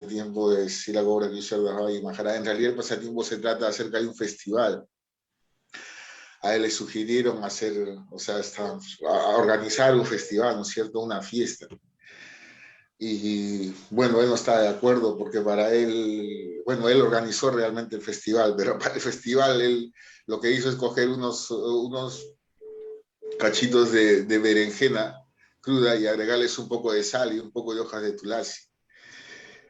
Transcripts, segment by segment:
tiempo de Sila Gaura Kishore Das Bhai Maharaj. En realidad el pasatiempo se trata acerca de un festival. A él le sugirieron hacer, o sea, a organizar un festival, ¿no es cierto? Una fiesta. Y bueno, él no está de acuerdo porque para él, bueno, él organizó realmente el festival, pero para el festival él lo que hizo es coger unos cachitos de berenjena cruda y agregarles un poco de sal y un poco de hojas de tulasi.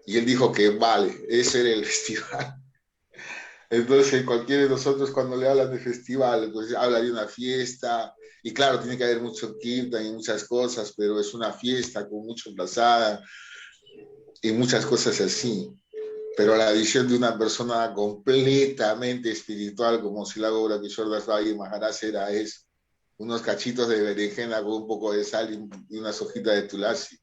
Y él dijo que vale, ese era el festival. Entonces, cualquiera de nosotros cuando le hablan de festival, pues habla de una fiesta, y claro, tiene que haber mucho kirtan y muchas cosas, pero es una fiesta con mucho pasada y muchas cosas así. Pero la visión de una persona completamente espiritual, como Sila Gaura Kishore Das Bhai Maharaj era, es unos cachitos de berenjena con un poco de sal y unas hojitas de tulasi.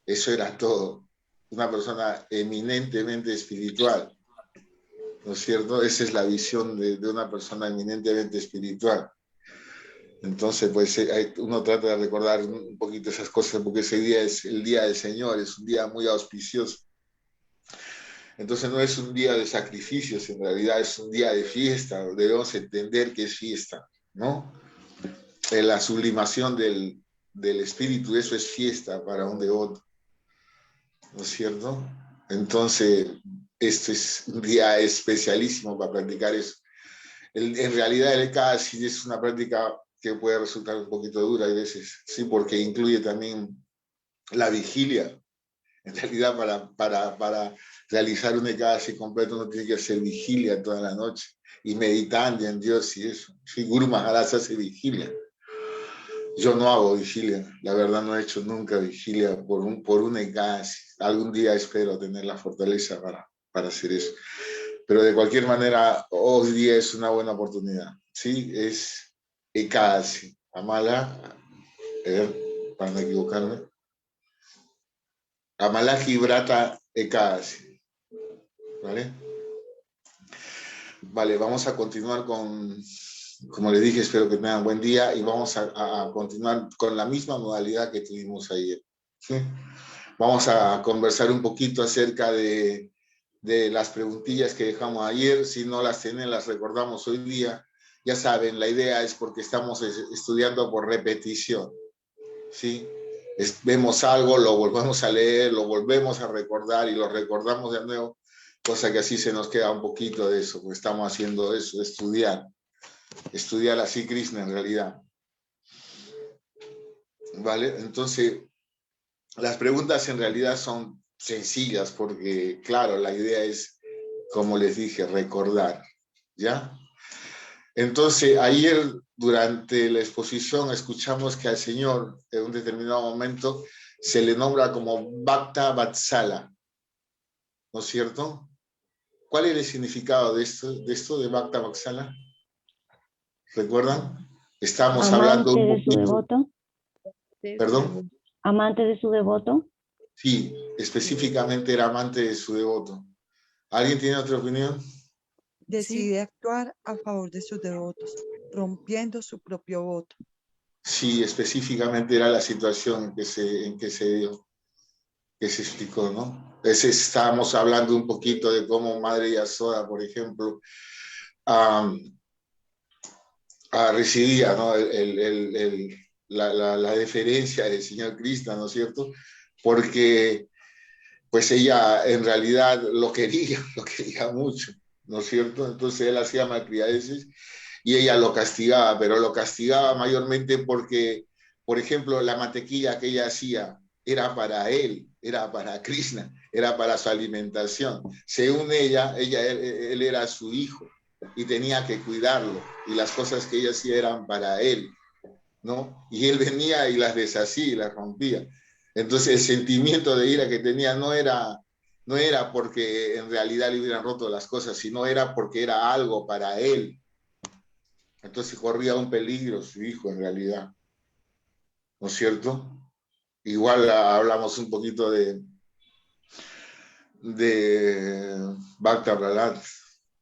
Eso era todo. Una persona eminentemente espiritual. ¿No es cierto? Esa es la visión de una persona eminentemente espiritual. Entonces, pues uno trata de recordar un poquito esas cosas porque ese día es el día del Señor, es un día muy auspicioso. Entonces no es un día de sacrificios, en realidad es un día de fiesta, debemos entender que es fiesta, ¿no? La sublimación del espíritu, eso es fiesta para un devoto, ¿no es cierto? Entonces, este es un día especialísimo para practicar eso. En realidad el Ekadasi es una práctica que puede resultar un poquito dura a veces, sí, porque incluye también la vigilia. En realidad para realizar un Ekadasi completo uno tiene que hacer vigilia toda la noche y meditando en Dios y eso. Sí, Guru Maharaj hace vigilia. Yo no hago vigilia, la verdad no he hecho nunca vigilia por un Ekadasi. Algún día espero tener la fortaleza para hacer eso. Pero de cualquier manera, hoy día es una buena oportunidad. Sí, es Ekadasi. Amala, para no equivocarme. Amalaki Brata Ekadasi. ¿Vale? Vale, vamos a continuar como les dije, espero que tengan buen día y vamos a continuar con la misma modalidad que tuvimos ayer. ¿Sí? Vamos a conversar un poquito acerca de las preguntillas que dejamos ayer. Si no las tienen, las recordamos hoy día. Ya saben, la idea es porque estamos estudiando por repetición. ¿Sí? Vemos algo, lo volvemos a leer, lo volvemos a recordar y lo recordamos de nuevo, cosa que así se nos queda un poquito de eso, porque estamos haciendo eso, estudiar así Krishna en realidad. ¿Vale? Entonces, las preguntas en realidad son sencillas porque, claro, la idea es, como les dije, recordar, ¿ya? Entonces, ayer durante la exposición escuchamos que al Señor en un determinado momento se le nombra como Bhakta Vatsala, ¿no es cierto? ¿Cuál es el significado de esto de Bhakta Vatsala? ¿Recuerdan? Estamos hablando Amante un de su poquito. devoto. ¿Perdón? Amante de su devoto. Sí, específicamente era amante de su devoto. ¿Alguien tiene otra opinión? Decide actuar a favor de sus devotos, rompiendo su propio voto. Sí, específicamente era la situación en que se dio, que se explicó, ¿no? Estábamos hablando un poquito de cómo Madre Yasoda, por ejemplo, recibía, ¿no? La deferencia del Señor Krishna, ¿no es cierto? Porque pues ella en realidad lo quería mucho, ¿no es cierto? Entonces él hacía malcriadeces y ella lo castigaba, pero lo castigaba mayormente porque, por ejemplo, la mantequilla que ella hacía era para él, era para Krishna, era para su alimentación. Según él era su hijo y tenía que cuidarlo y las cosas que ella hacía eran para él, ¿no? Y él venía y las deshacía y las rompía. Entonces el sentimiento de ira que tenía no era porque en realidad le hubieran roto las cosas, sino era porque era algo para él. Entonces corría un peligro su hijo en realidad, ¿no es cierto? Igual hablamos un poquito de Bhakta Prahlad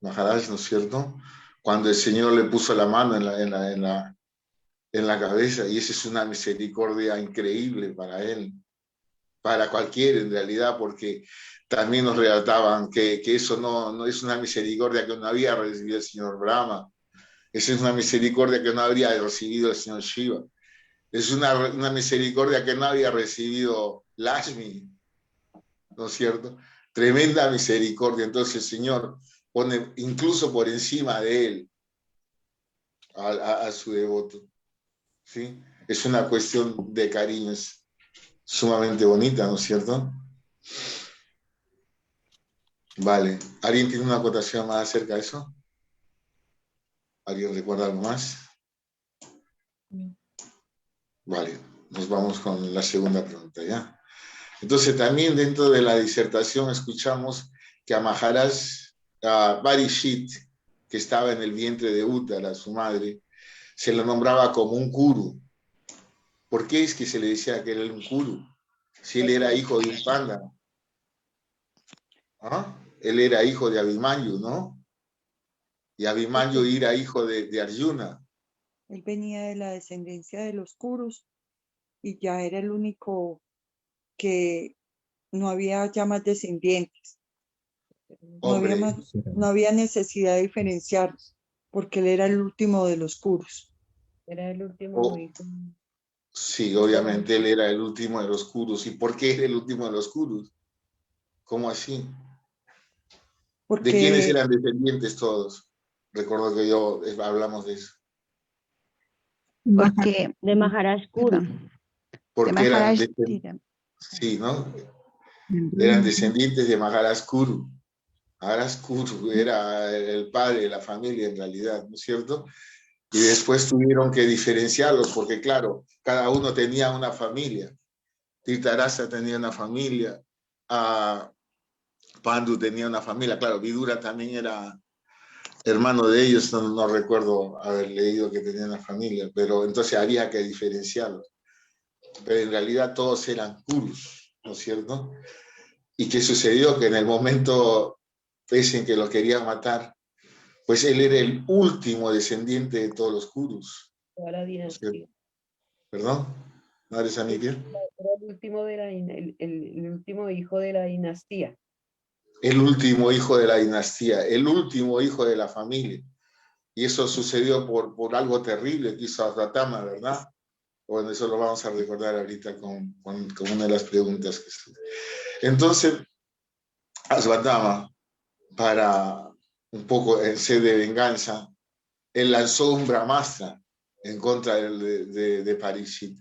Maharaj, ¿no es cierto? Cuando el Señor le puso la mano en la cabeza, y esa es una misericordia increíble para él. para cualquiera en realidad, porque también nos relataban que eso no es una misericordia que no había recibido el señor Brahma, esa es una misericordia que no habría recibido el señor Shiva, es una misericordia que no había recibido Lakshmi, ¿no es cierto? Tremenda misericordia. Entonces el Señor pone incluso por encima de él a su devoto, ¿sí? Es una cuestión de cariño, es sumamente bonita, ¿no es cierto? Vale. ¿Alguien tiene una acotación más acerca de eso? ¿Alguien recuerda algo más? Vale, nos vamos con la segunda pregunta, ¿ya? Entonces, también dentro de la disertación escuchamos que a Maharaj Parishit, que estaba en el vientre de Uttara, su madre, se le nombraba como un Kuru. ¿Por qué es que se le decía que era un Kuru? Si él era hijo de un panda. ¿Ah? Él era hijo de Abhimanyu, ¿no? Y Abhimanyu era hijo de Arjuna. Él venía de la descendencia de los Kurus y ya era el único que no había ya más descendientes. Hombre, No había necesidad de diferenciarlos, porque él era el último de los Kurus. Era el último hijo. Sí, obviamente él era el último de los Kurus. ¿Y por qué era el último de los Kurus? ¿Cómo así? Porque, ¿De quiénes eran descendientes todos? Recuerdo que hablamos de eso. Porque de Maharaj Kuru. Porque eran sí, ¿no? Eran descendientes de Maharaj Kuru. Maharaj Kuru era el padre de la familia en realidad, ¿no es cierto? Y después tuvieron que diferenciarlos porque, claro, cada uno tenía una familia. Tirtharashtra tenía una familia, Pandu tenía una familia, claro, Vidura también era hermano de ellos, no recuerdo haber leído que tenía una familia, pero entonces había que diferenciarlos. Pero en realidad todos eran Kurus, ¿no es cierto? ¿Y qué sucedió? Que en el momento ese en que lo querían matar, pues él era el último descendiente de todos los Kurus. Toda la dinastía. ¿Perdón? ¿No eres Anivia? Era el último, el último hijo de la dinastía. El último hijo de la dinastía, el último hijo de la familia. Y eso sucedió por algo terrible que hizo Asvatama, ¿verdad? Bueno, eso lo vamos a recordar ahorita con una de las preguntas que se... Entonces, Asvatama, para un poco en sed de venganza, él lanzó un Brahmastra en contra de Parishit,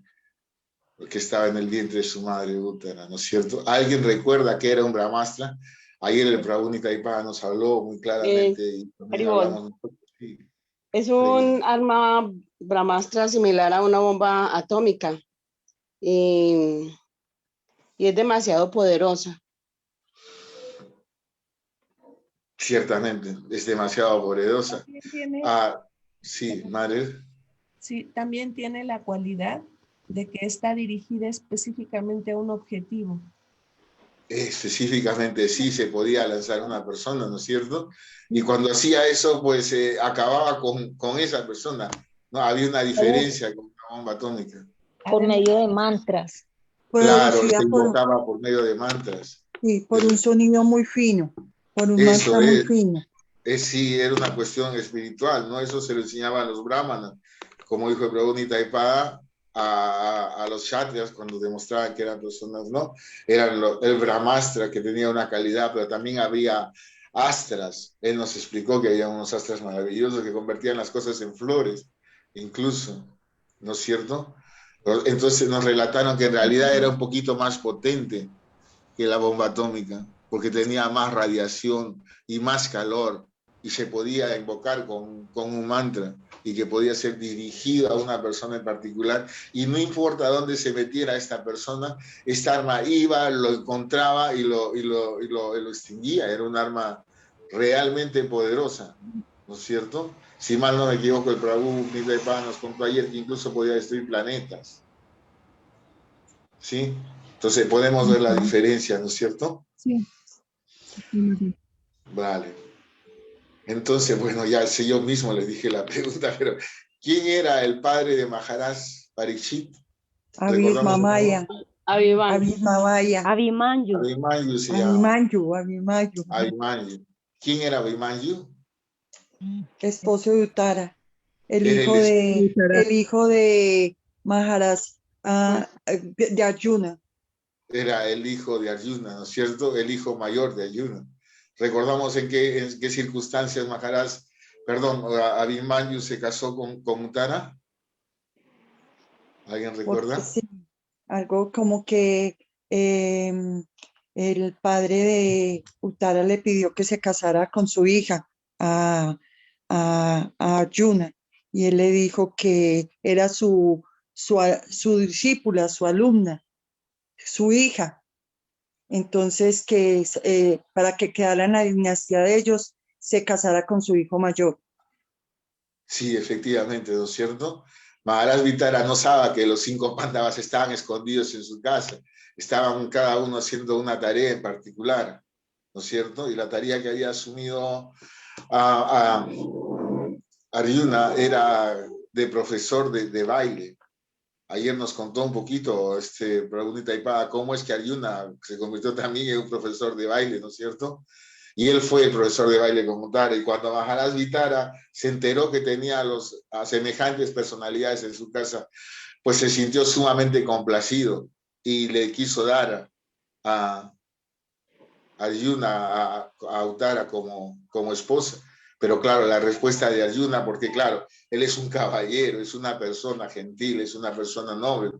que estaba en el vientre de su madre Uttara, ¿no es cierto? ¿Alguien recuerda que era un Brahmastra? Ayer el Prabhu Nitaipada nos habló muy claramente. Y también hablamos un poco, sí. Es un arma Brahmastra similar a una bomba atómica y es demasiado poderosa. Ciertamente, es demasiado poderosa. Sí, Marer. Sí, también tiene la cualidad de que está dirigida específicamente a un objetivo. Específicamente sí se podía lanzar a una persona, ¿no es cierto? Y cuando hacía eso, pues acababa con esa persona. No había una diferencia con una bomba atómica. Por medio de mantras. Claro, se invocaba por medio de mantras. Sí, por un sonido muy fino, por un mantra muy fino. Sí, era una cuestión espiritual, ¿no? Eso se lo enseñaban los brahmanas. Como dijo el Prabhu Nitaipada, a los kshatriyas cuando demostraban que eran personas, ¿no? Eran el brahmastra que tenía una calidad, pero también había astras. Él nos explicó que había unos astras maravillosos que convertían las cosas en flores, incluso, ¿no es cierto? Entonces nos relataron que en realidad era un poquito más potente que la bomba atómica, porque tenía más radiación y más calor, y se podía invocar con un mantra, y que podía ser dirigido a una persona en particular, y no importa dónde se metiera esta persona, esta arma iba, lo encontraba y lo extinguía. Era un arma realmente poderosa, ¿no es cierto? Si mal no me equivoco, el Prabhu Nitaipada nos contó ayer que incluso podía destruir planetas. ¿Sí? Entonces podemos ver la diferencia, ¿no es cierto? Sí. Vale. Entonces, bueno, ya si yo mismo les dije la pregunta, pero ¿quién era el padre de Maharaj Parishit? Abhismamaya. Avivan. Abimabaya, Abimanyu. Abimanyu se llama. Abimayu, Abimanyu. ¿Quién era Abimanyu? esposo de Uttara, el Era hijo el de, el hijo de Maharaj, de Arjuna. Era el hijo de Arjuna, ¿no es cierto? El hijo mayor de Arjuna. ¿Recordamos en qué circunstancias Abhimanyu se casó con Uttara? ¿Alguien recuerda? Sí, algo como que el padre de Uttara le pidió que se casara con su hija, a Arjuna, y él le dijo que era su discípula, su alumna, su hija. Entonces, para que quedara en la dinastía de ellos, se casara con su hijo mayor. Sí, efectivamente, ¿no es cierto? Maharaj Vitara no sabía que los 5 Pándavas estaban escondidos en su casa, estaban cada uno haciendo una tarea en particular, ¿no es cierto? Y la tarea que había asumido a Arjuna era de profesor de baile. Ayer nos contó un poquito Prabhu Nitaipada cómo es que Arjuna se convirtió también en un profesor de baile, ¿no es cierto? Y él fue el profesor de baile como Uttara. Y cuando Maharaj Vitara se enteró que tenía a semejantes personalidades en su casa, pues se sintió sumamente complacido y le quiso dar a Arjuna, a Uttara como esposa. Pero claro, la respuesta de Arjuna, porque claro, él es un caballero, es una persona gentil, es una persona noble.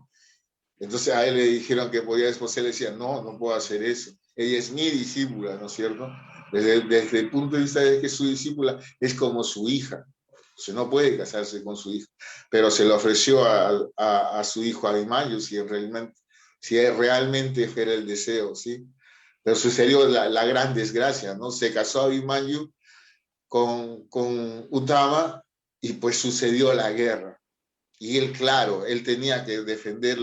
Entonces a él le dijeron que podía desposar, él decía, no puedo hacer eso. Ella es mi discípula, ¿no es cierto? Desde el punto de vista de que su discípula es como su hija. O sea, no puede casarse con su hija. Pero se le ofreció a su hijo Abhimanyu si realmente era el deseo, ¿sí? Pero sucedió la gran desgracia, ¿no? Se casó Abhimanyu con Uttama y pues sucedió la guerra. Y él, claro, él tenía que defender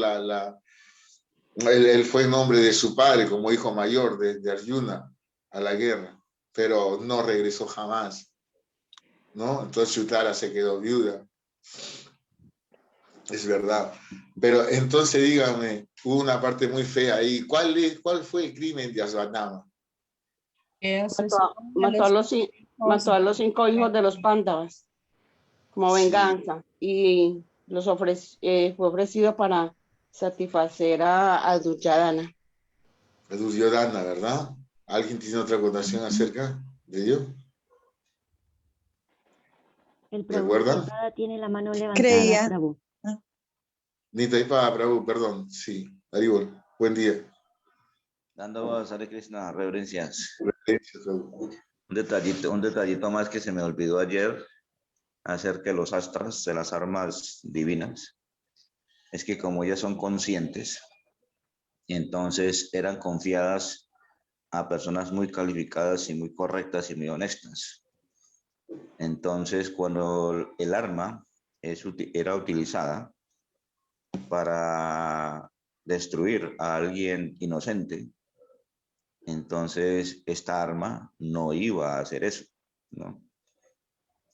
él fue en nombre de su padre como hijo mayor de Arjuna a la guerra, pero no regresó jamás, ¿no? Entonces Uttara se quedó viuda. Es verdad. Pero entonces dígame, hubo una parte muy fea ahí. ¿Cuál fue el crimen de Asvatthama? Que asesinó Mató a los 5 hijos de los Pándavas como Sí. venganza y fue ofrecido para satisfacer a Duryodhana. Duryodhana, ¿verdad? ¿Alguien tiene otra contación acerca de ello? El Prabhu ¿Recuerdan? Nitaipada tiene la mano levantada, Creía. Prabhu. Nitaipada, Prabhu, perdón. Sí, Haribol. Buen día. Dando a Hare Krishna, reverencias. Reverencias, Prabhu. Un detallito más que se me olvidó ayer acerca de los astras, de las armas divinas, es que como ellas son conscientes, entonces eran confiadas a personas muy calificadas y muy correctas y muy honestas. Entonces, cuando el arma era utilizada para destruir a alguien inocente, entonces esta arma no iba a hacer eso, ¿no?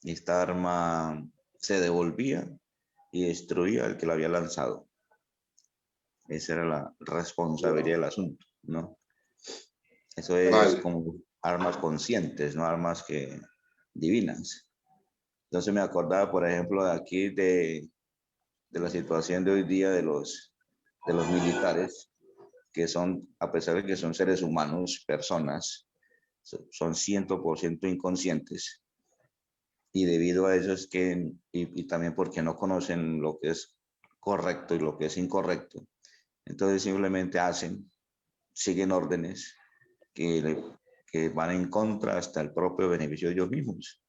Esta arma se devolvía y destruía al que la había lanzado. Esa era la responsabilidad del asunto, ¿no? Eso es Vale. como armas conscientes, no armas divinas. Entonces me acordaba, por ejemplo, de aquí de la situación de hoy día de los militares, que son, a pesar de que son seres humanos, personas, son 100% inconscientes. Y debido a eso es que, y también porque no conocen lo que es correcto y lo que es incorrecto, entonces simplemente siguen órdenes que van en contra hasta el propio beneficio de ellos mismos.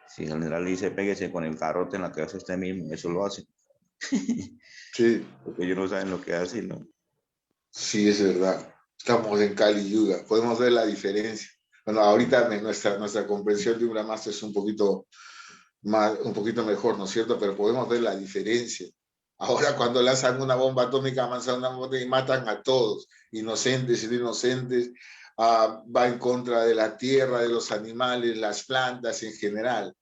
Si el general dice, péguese con el garrote en la cabeza usted mismo, eso lo hacen. Sí. Porque ellos no saben lo que hacen, ¿no? Sí, es verdad. Estamos en Kali Yuga. Podemos ver la diferencia. Bueno, ahorita nuestra comprensión de un Brahmastra es un poquito mejor, ¿no es cierto? Pero podemos ver la diferencia. Ahora cuando lanzan una bomba atómica, y matan a todos, inocentes y no inocentes, va en contra de la tierra, de los animales, las plantas en general,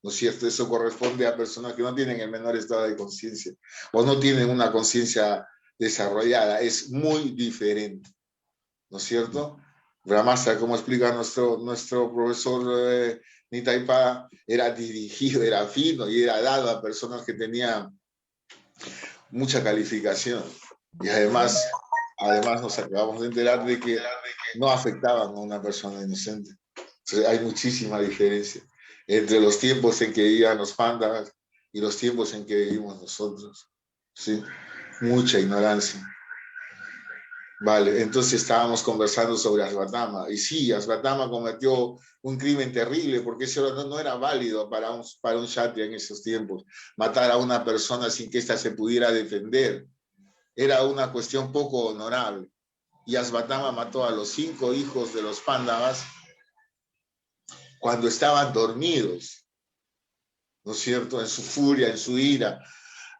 ¿no es cierto? Eso corresponde a personas que no tienen el menor estado de conciencia o no tienen una conciencia desarrollada, es muy diferente, ¿no es cierto? Brahmastra, como explica nuestro profesor Nitaipada, era dirigido, era fino y era dado a personas que tenían mucha calificación. Y además nos acabamos de enterar de que no afectaban a una persona inocente. Entonces, hay muchísima diferencia entre los tiempos en que vivían los pandas y los tiempos en que vivimos nosotros. ¿Sí? Mucha ignorancia. Vale, entonces estábamos conversando sobre Asvatama. Y sí, Asvatama cometió un crimen terrible, porque eso no era válido para un kshatriya en esos tiempos. Matar a una persona sin que ésta se pudiera defender era una cuestión poco honorable. Y Asvatama mató a los 5 hijos de los Pándavas cuando estaban dormidos, ¿no es cierto? En su furia, en su ira,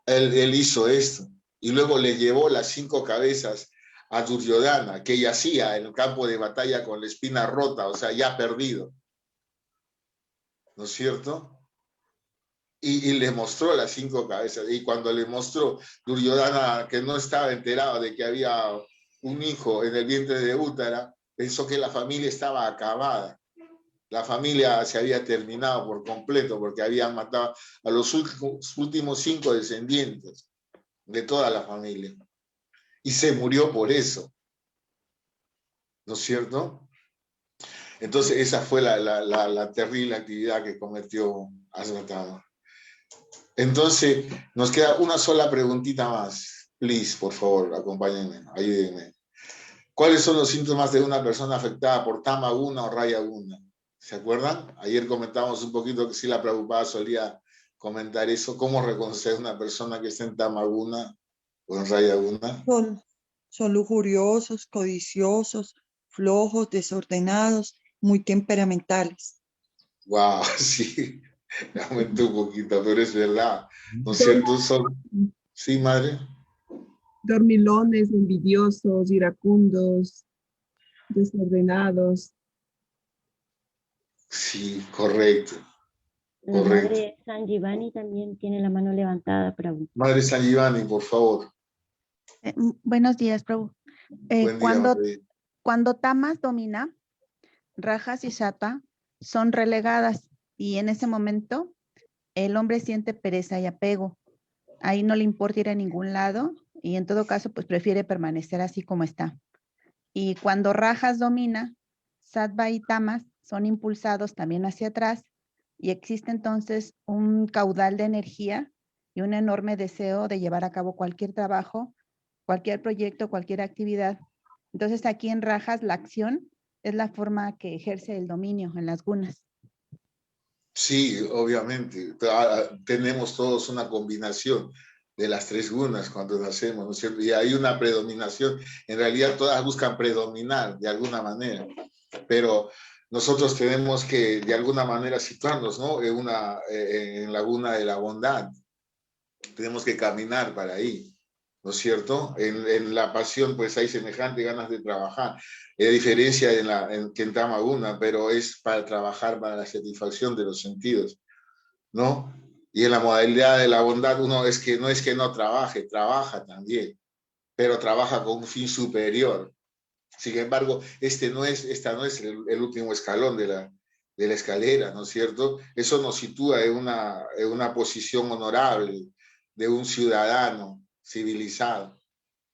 él hizo esto. Y luego le llevó las 5 cabezas a Duryodhana, que yacía en el campo de batalla con la espina rota, o sea, ya perdido, ¿no es cierto? Y le mostró las 5 cabezas. Y cuando le mostró, Duryodhana, que no estaba enterado de que había un hijo en el vientre de Úttara, pensó que la familia estaba acabada. La familia se había terminado por completo porque habían matado a los últimos 5 descendientes de toda la familia. Y se murió por eso, ¿no es cierto? Entonces esa fue la terrible actividad que cometió Asvatama. Entonces nos queda una sola preguntita más. Please, por favor, acompáñenme, ayúdenme. ¿Cuáles son los síntomas de una persona afectada por Tamaguna o Rayaguna? ¿Se acuerdan? Ayer comentamos un poquito que sí, la Prabhupada solía comentar eso. ¿Cómo reconocer a una persona que está en Tamaguna o en Rayaguna? Son lujuriosos, codiciosos, flojos, desordenados, muy temperamentales. Wow, sí, me aumentó un poquito, pero es verdad. ¿No es cierto? Sí, madre. Dormilones, envidiosos, iracundos, desordenados. Sí, correcto. La Correcto. madre Sanjivani también tiene la mano levantada, Prabhu. Madre Sanjivani, por favor. Buenos días, Prabhu. Buen día, madre. Cuando Tamas domina, Rajas y Sattva son relegadas y en ese momento el hombre siente pereza y apego. Ahí no le importa ir a ningún lado y en todo caso pues prefiere permanecer así como está. Y cuando Rajas domina, Sattva y Tamas son impulsados también hacia atrás y existe entonces un caudal de energía y un enorme deseo de llevar a cabo cualquier trabajo, cualquier proyecto, cualquier actividad. Entonces aquí en Rajas la acción es la forma que ejerce el dominio en las gunas. Sí, obviamente. Tenemos todos una combinación de las 3 gunas cuando nacemos, ¿no es cierto? Y hay una predominación. En realidad todas buscan predominar de alguna manera, pero nosotros tenemos que de alguna manera situarnos, ¿no? En la guna de la bondad. Tenemos que caminar para ahí, ¿no es cierto? En la pasión pues hay semejante ganas de trabajar. Hay diferencia que en Tamaguna, pero es para trabajar para la satisfacción de los sentidos, ¿no? Y en la modalidad de la bondad no es que no trabaje, trabaja también, pero trabaja con un fin superior. Sin embargo, esta no es el último escalón de la escalera, ¿no es cierto? Eso nos sitúa en una posición honorable de un ciudadano civilizado,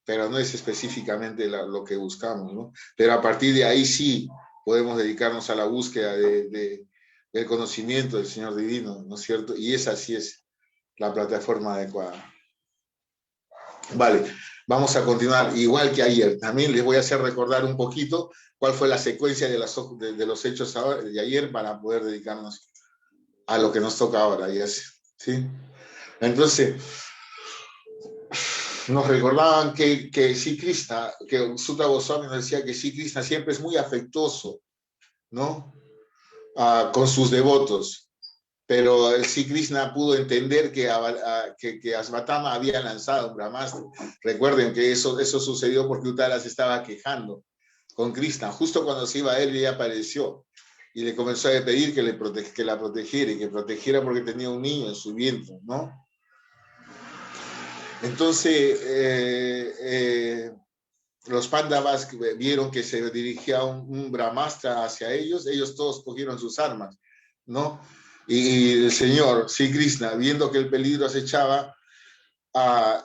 pero no es específicamente lo que buscamos, ¿no? Pero a partir de ahí sí podemos dedicarnos a la búsqueda del conocimiento del Señor Divino, ¿no es cierto? Y esa sí es la plataforma adecuada. Vale, vamos a continuar igual que ayer. También les voy a hacer recordar un poquito cuál fue la secuencia de los hechos de ayer para poder dedicarnos a lo que nos toca ahora, ¿sí? Entonces, nos recordaban que Sri Krishna, que Sutta Goswami nos decía que Sri Krishna siempre es muy afectuoso, ¿no? Con sus devotos. Pero Sri Krishna pudo entender que Asvatama había lanzado un brahmastra. Recuerden que eso sucedió porque Uttara se estaba quejando con Krishna. Justo cuando se iba él, ella apareció y le comenzó a pedir que la protegiera y que protegiera porque tenía un niño en su vientre, ¿no? Entonces, los Pandavas vieron que se dirigía un Brahmastra hacia ellos todos cogieron sus armas, ¿no? Y el señor, Sri Krishna, viendo que el peligro acechaba,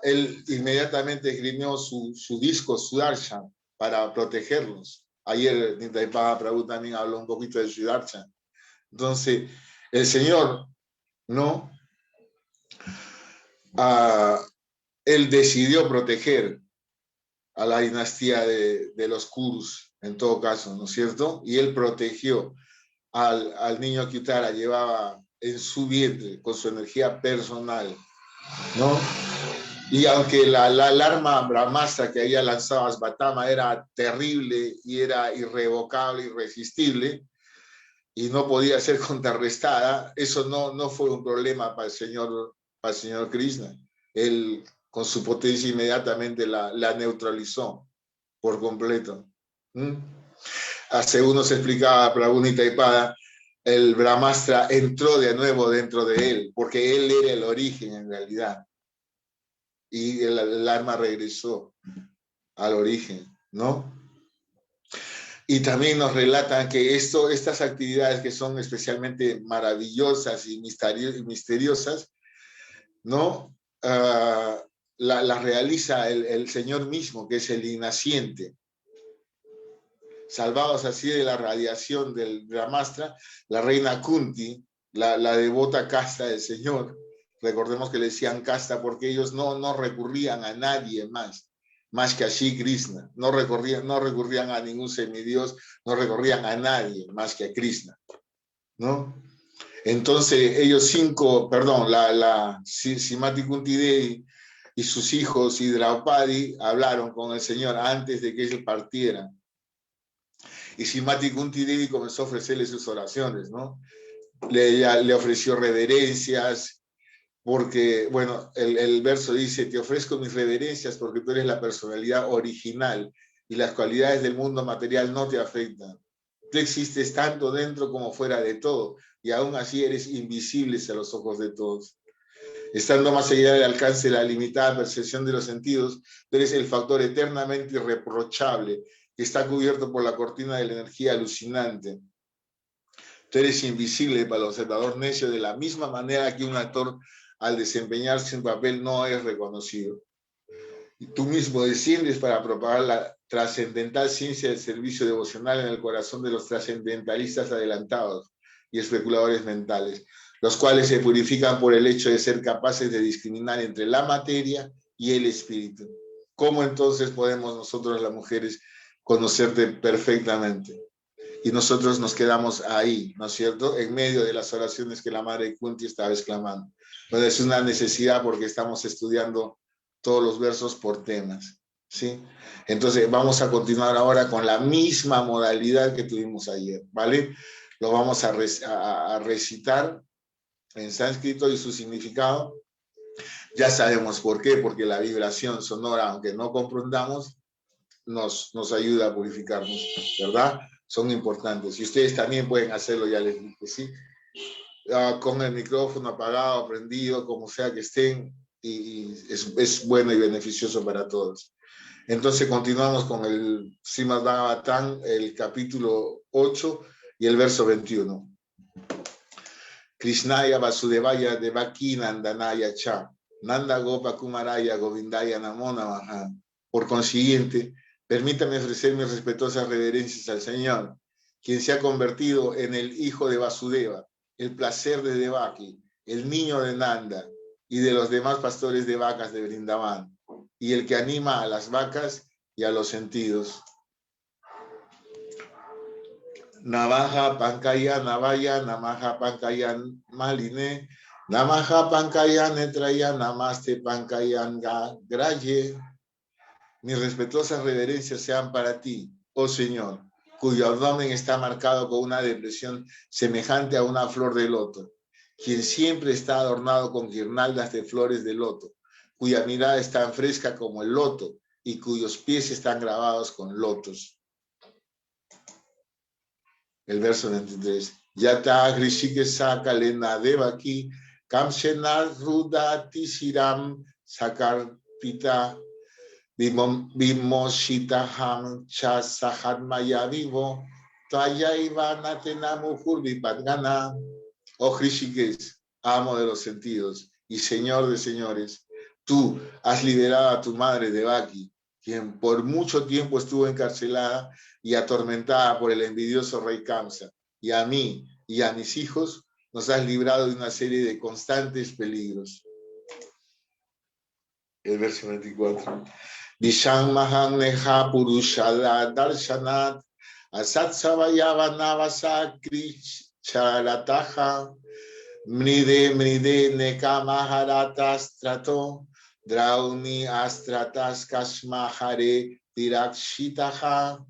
él inmediatamente esgrimió su disco, Sudarshan, para protegerlos. Ayer Nitaipada Prabhu también habló un poquito de Sudarshan. Entonces, el señor, ¿no? Él decidió proteger a la dinastía de los Kurus, en todo caso, ¿no es cierto? Y él protegió al niño que Uttara llevaba en su vientre con su energía personal, ¿no? Y aunque la arma brahmastra que había lanzado Asvatama era terrible y era irrevocable, irresistible, y no podía ser contrarrestada, eso no fue un problema para el señor Krishna. Él, con su potencia, inmediatamente la neutralizó por completo. Según nos explicaba Prabhu Nitaipada, el Brahmastra entró de nuevo dentro de él, porque él era el origen en realidad. Y el arma regresó al origen, ¿no? Y también nos relatan que estas actividades que son especialmente maravillosas y misteriosas, ¿no? La realiza el Señor mismo, que es el innaciente. Salvados así de la radiación del Brahmastra, la reina Kunti, la devota casta del Señor, recordemos que le decían casta porque ellos no recurrían a nadie más que a Shri Krishna, no recurrían a ningún semidios, no recurrían a nadie más que a Krishna, ¿no? Entonces ellos Simati Kunti Devi y sus hijos y Draupadi hablaron con el Señor antes de que él partiera. Y Simati Kunti Devi comenzó a ofrecerle sus oraciones, ¿no? Le ofreció reverencias, porque, bueno, el verso dice, te ofrezco mis reverencias porque tú eres la personalidad original y las cualidades del mundo material no te afectan. Tú existes tanto dentro como fuera de todo y aún así eres invisible a los ojos de todos. Estando más allá del alcance de la limitada percepción de los sentidos, tú eres el factor eternamente irreprochable que está cubierto por la cortina de la energía alucinante. Tú eres invisible para el observador necio de la misma manera que un actor al desempeñarse un papel no es reconocido. Y tú mismo desciendes para propagar la trascendental ciencia del servicio devocional en el corazón de los trascendentalistas adelantados y especuladores mentales, los cuales se purifican por el hecho de ser capaces de discriminar entre la materia y el espíritu. ¿Cómo entonces podemos nosotros, las mujeres, conocerte perfectamente? Y nosotros nos quedamos ahí, ¿no es cierto?, en medio de las oraciones que la Madre Kunti estaba exclamando. Entonces es una necesidad porque estamos estudiando todos los versos por temas, ¿sí? Entonces vamos a continuar ahora con la misma modalidad que tuvimos ayer, ¿vale? Lo vamos a recitar en sánscrito y su significado. Ya sabemos por qué, porque la vibración sonora, aunque no comprendamos, nos ayuda a purificarnos, ¿verdad? Son importantes. Y ustedes también pueden hacerlo, ya les dije, ¿sí? Con el micrófono apagado, prendido, como sea que estén, y es bueno y beneficioso para todos. Entonces continuamos con el Srimad Bhagavatam, el capítulo 8 y el verso 21. Krishnaya Vasudevaya Devaki Nandanaya Cha, Nanda Gopa Kumaraya Govindaya Namo Namaha. Por consiguiente, permítame ofrecer mis respetuosas reverencias al Señor, quien se ha convertido en el hijo de Vasudeva, el placer de Devaki, el niño de Nanda y de los demás pastores de vacas de Vrindavan, y el que anima a las vacas y a los sentidos. Namaha Pankaya Navaya, Namaha Pankaya Maline, Namaha Pankaya Netraya, Namaste Pankaya Graye. Mis respetuosas reverencias sean para ti, oh Señor, cuyo abdomen está marcado con una depresión semejante a una flor de loto, quien siempre está adornado con guirnaldas de flores de loto, cuya mirada es tan fresca como el loto y cuyos pies están grabados con lotos. El verso 23. Yata Grishikesa Kalena Devaki Kamshenar Rudati Shiram Sakar pita vimoshitaham chasahatmaya vivo tayaivanatena. Oh Hrishikesh, amo de los sentidos y señor de señores, tú has liberado a tu madre Devaki, quien por mucho tiempo estuvo encarcelada y atormentada por el envidioso rey Kamsa, y a mí y a mis hijos nos has librado de una serie de constantes peligros. El verso 24. Visham maham neha purushada darshanat asat savayavanavasa kricharataha mride nekamaharatas trato drauni astratas kashmahare tirakshitaha.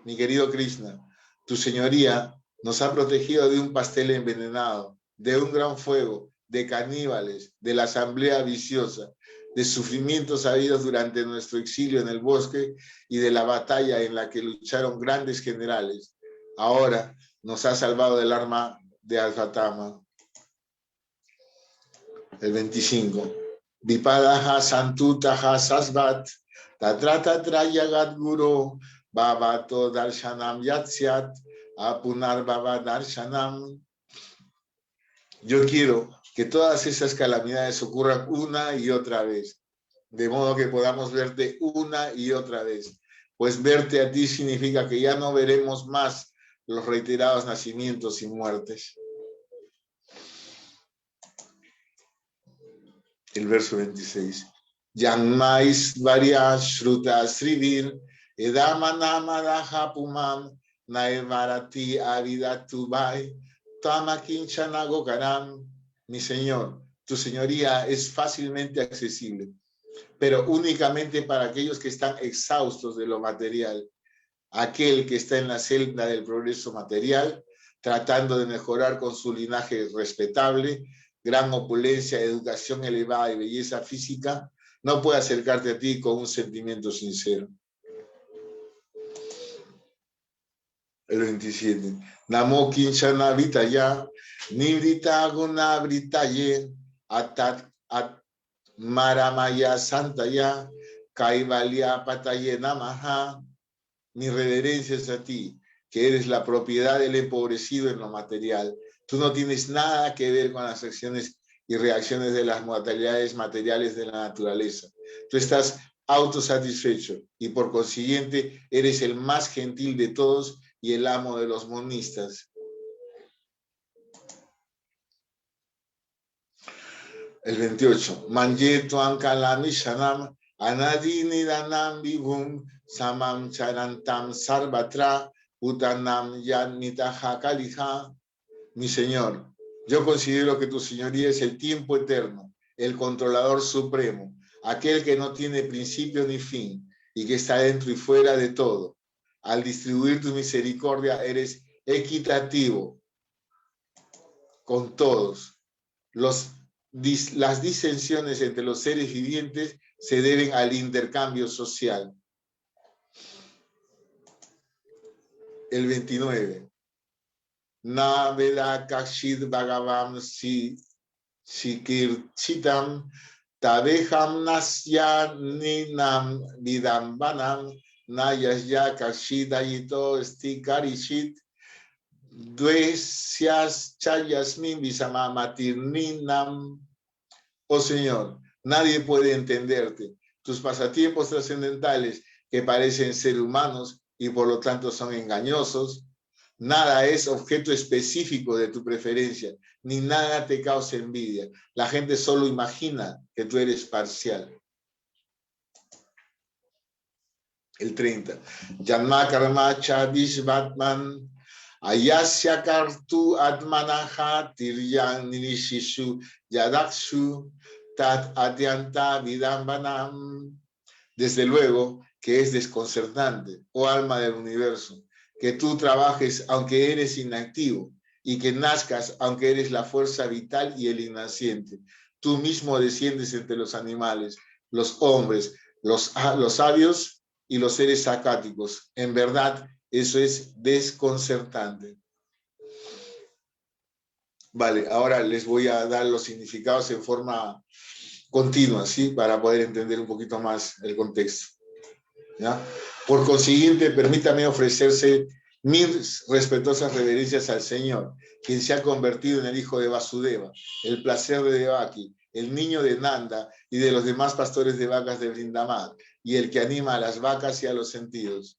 Mi querido Krishna, tu señoría nos ha protegido de un pastel envenenado, de un gran fuego, de caníbales, de la asamblea viciosa, de sufrimientos habidos durante nuestro exilio en el bosque y de la batalla en la que lucharon grandes generales. Ahora nos ha salvado del arma de Alfatama. El 25. Vipadaha santutaha sasvat tatrata trayagat guru babato darshanam yatsyat apunar baba darshanam. Yo quiero que todas esas calamidades ocurran una y otra vez, de modo que podamos verte una y otra vez, pues verte a ti significa que ya no veremos más los reiterados nacimientos y muertes. El verso 26. Yanmais varia shruta srivir edamanamadaha pumam naevarati avidatubai tamakinchanagokaram. Mi señor, tu señoría es fácilmente accesible, pero únicamente para aquellos que están exhaustos de lo material. Aquel que está en la celda del progreso material, tratando de mejorar con su linaje respetable, gran opulencia, educación elevada y belleza física, no puede acercarte a ti con un sentimiento sincero. El 27. Namo kinchana vitaya, nivrita guna vritaye, atat maramaya santaya, kaivalya pataye namaha. Mi reverencia es a ti, que eres la propiedad del empobrecido en lo material. Tú no tienes nada que ver con las acciones y reacciones de las modalidades materiales de la naturaleza. Tú estás autosatisfecho y por consiguiente eres el más gentil de todos y el amo de los monistas. El 28. Manje tuan kalami shanam anadini danam vivum samam charantam sarvatra utanam yanmitaha kalija. Mi señor, yo considero que tu señoría es el tiempo eterno, el controlador supremo, aquel que no tiene principio ni fin y que está dentro y fuera de todo. Al distribuir tu misericordia eres equitativo con todos. Las disensiones entre los seres vivientes se deben al intercambio social. El 29. Na veda kakshid bhagavam sikir chitam tabeham nasya ninam vidambanam nayasya kakshidayito stikarishit duesyas chayasmin visamamatirninam. Oh Señor, nadie puede entenderte. Tus pasatiempos trascendentales que parecen ser humanos y por lo tanto son engañosos. Nada es objeto específico de tu preferencia, ni nada te causa envidia. La gente solo imagina que tú eres parcial. El 30. Janma karma chavish batman ayasya kartu atmanaha tiryan nirishishu yadakshu tat adyanta vidambanam. Desde luego que es desconcertante, oh alma del universo, que tú trabajes aunque eres inactivo y que nazcas aunque eres la fuerza vital y el inaciente. Tú mismo desciendes entre los animales, los hombres, los sabios y los seres acáticos. En verdad, eso es desconcertante. Vale, ahora les voy a dar los significados en forma continua, ¿sí? Para poder entender un poquito más el contexto, ¿ya? Por consiguiente, permítame ofrecerse mis respetuosas reverencias al Señor, quien se ha convertido en el hijo de Vasudeva, el placer de Devaki, el niño de Nanda y de los demás pastores de vacas de Vrindavan, y el que anima a las vacas y a los sentidos.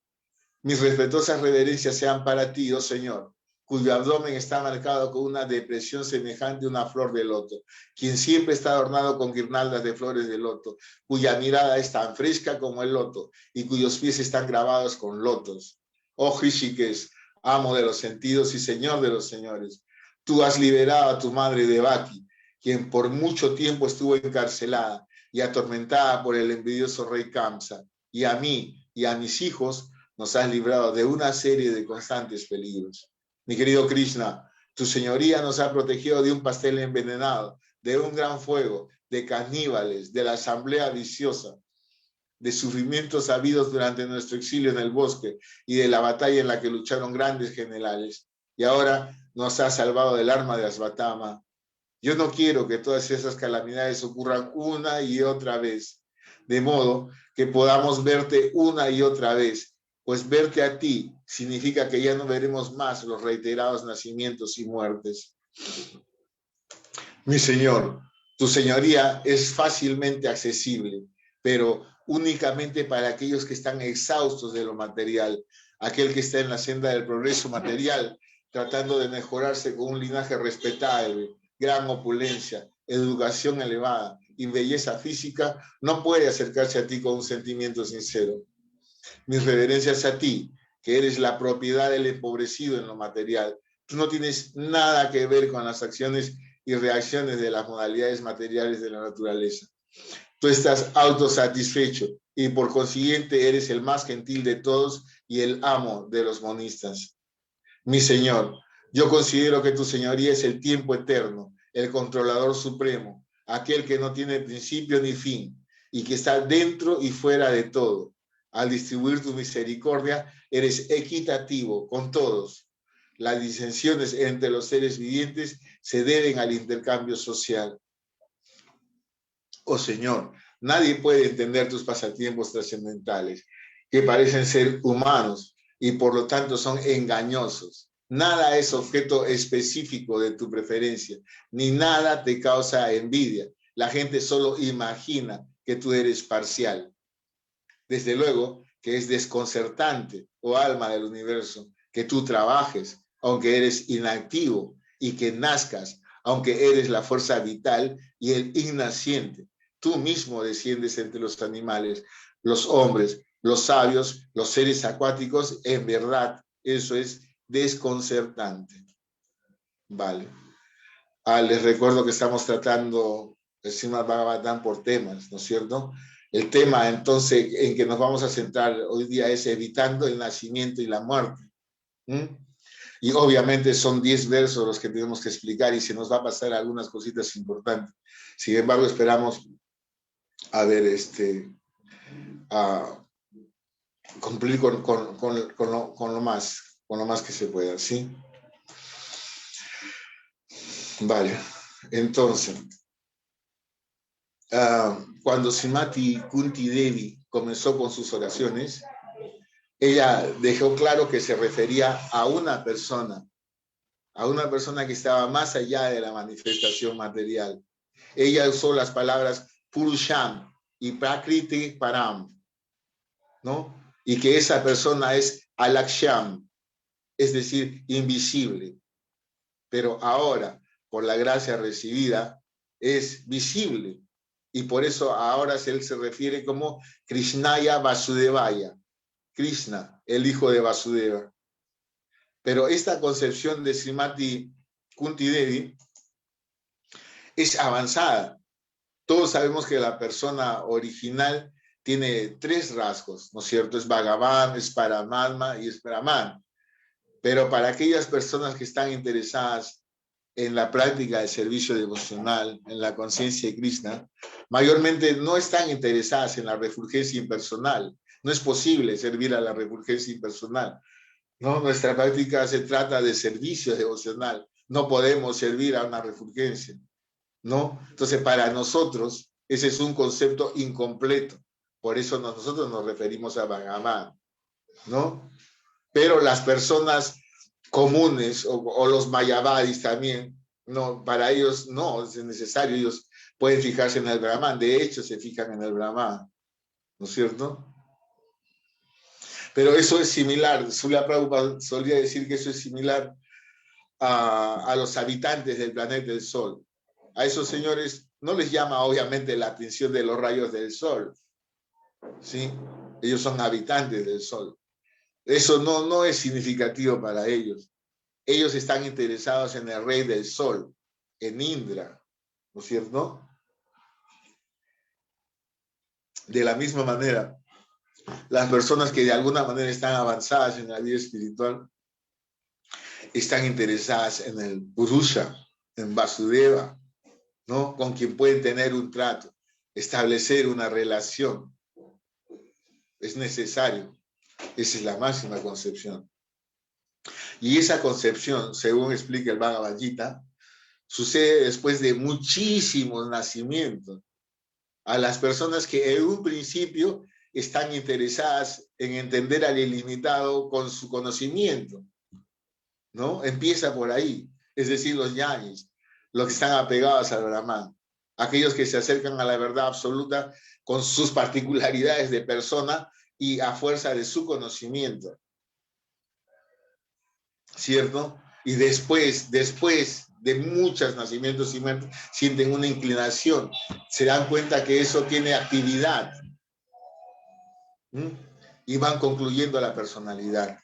Mis respetuosas reverencias sean para ti, oh Señor, cuyo abdomen está marcado con una depresión semejante a una flor de loto, quien siempre está adornado con guirnaldas de flores de loto, cuya mirada es tan fresca como el loto, y cuyos pies están grabados con lotos. Oh Rishikesh, amo de los sentidos y señor de los señores, tú has liberado a tu madre Devaki, quien por mucho tiempo estuvo encarcelada y atormentada por el envidioso rey Kamsa, y a mí y a mis hijos nos has librado de una serie de constantes peligros. Mi querido Krishna, tu señoría nos ha protegido de un pastel envenenado, de un gran fuego, de caníbales, de la asamblea viciosa, de sufrimientos habidos durante nuestro exilio en el bosque y de la batalla en la que lucharon grandes generales. Y ahora nos ha salvado del arma de Asvatama. Yo no quiero que todas esas calamidades ocurran una y otra vez, de modo que podamos verte una y otra vez, pues verte a ti significa que ya no veremos más los reiterados nacimientos y muertes. Mi Señor, tu señoría es fácilmente accesible, pero únicamente para aquellos que están exhaustos de lo material, aquel que está en la senda del progreso material, tratando de mejorarse con un linaje respetable, gran opulencia, educación elevada y belleza física, no puede acercarse a ti con un sentimiento sincero. Mis reverencias a ti, que eres la propiedad del empobrecido en lo material. Tú no tienes nada que ver con las acciones y reacciones de las modalidades materiales de la naturaleza. Tú estás autosatisfecho y por consiguiente eres el más gentil de todos y el amo de los monistas. Mi Señor, yo considero que tu señoría es el tiempo eterno, el controlador supremo, aquel que no tiene principio ni fin y que está dentro y fuera de todo. Al distribuir tu misericordia, eres equitativo con todos. Las disensiones entre los seres vivientes se deben al intercambio social. Oh Señor, nadie puede entender tus pasatiempos trascendentales, que parecen ser humanos y por lo tanto son engañosos. Nada es objeto específico de tu preferencia, ni nada te causa envidia. La gente solo imagina que tú eres parcial. Desde luego que es desconcertante, oh alma del universo, que tú trabajes, aunque eres inactivo, y que nazcas, aunque eres la fuerza vital y el innaciente. Tú mismo desciendes entre los animales, los hombres, los sabios, los seres acuáticos. En verdad, eso es desconcertante. Vale. Les recuerdo que estamos tratando el Srimad Bhagavatam por temas, ¿no es cierto? El tema, entonces, en que nos vamos a centrar hoy día es evitando el nacimiento y la muerte. Y obviamente son 10 versos los que tenemos que explicar y se nos va a pasar algunas cositas importantes. Sin embargo, esperamos a ver, a cumplir con lo más que se pueda, ¿sí? Vale, entonces, cuando Srimati Kunti Devi comenzó con sus oraciones, ella dejó claro que se refería a una persona que estaba más allá de la manifestación material. Ella usó las palabras Purusham y Prakriti Param, ¿no? Y que esa persona es Alaksham, es decir, invisible. Pero ahora, por la gracia recibida, es visible. Y por eso ahora él se refiere como Krishnaya Vasudevaya, Krishna, el hijo de Vasudeva. Pero esta concepción de Srimati Kunti Devi es avanzada. Todos sabemos que la persona original tiene 3 rasgos, ¿no es cierto? Es Bhagavan, es Paramatma y es Brahman. Pero para aquellas personas que están interesadas en la práctica del servicio devocional, en la conciencia de Krishna, mayormente no están interesadas en la refulgencia impersonal. No es posible servir a la refulgencia impersonal, ¿no? Nuestra práctica se trata de servicio devocional. No podemos servir a una refulgencia, ¿no? Entonces, para nosotros, Ese es un concepto incompleto. Por eso nosotros nos referimos a Brahman, ¿no? Pero las personas comunes o los mayavadis también, no, para ellos no es necesario, ellos pueden fijarse en el Brahman, de hecho se fijan en el Brahman, ¿no es cierto? Pero eso es similar, Srila Prabhupada solía decir que eso es similar a los habitantes del planeta del Sol. A esos señores no les llama obviamente la atención de los rayos del Sol, ¿sí? Ellos son habitantes del Sol. Eso no es significativo para ellos. Ellos están interesados en el rey del Sol, en Indra, ¿no es cierto? De la misma manera, las personas que de alguna manera están avanzadas en la vida espiritual están interesadas en el Purusha, en Vasudeva, ¿no? Con quien pueden tener un trato, establecer una relación. Es necesario. Esa es la máxima concepción. Y esa concepción, según explica el Bhagavad Gita, sucede después de muchísimos nacimientos. A las personas que en un principio están interesadas en entender al ilimitado con su conocimiento, ¿no? Empieza por ahí, es decir, los ñañis, los que están apegados al Brahman, aquellos que se acercan a la verdad absoluta con sus particularidades de persona y a fuerza de su conocimiento, ¿cierto? Y después de muchos nacimientos y muertes, sienten una inclinación, se dan cuenta que eso tiene actividad, y van concluyendo la personalidad,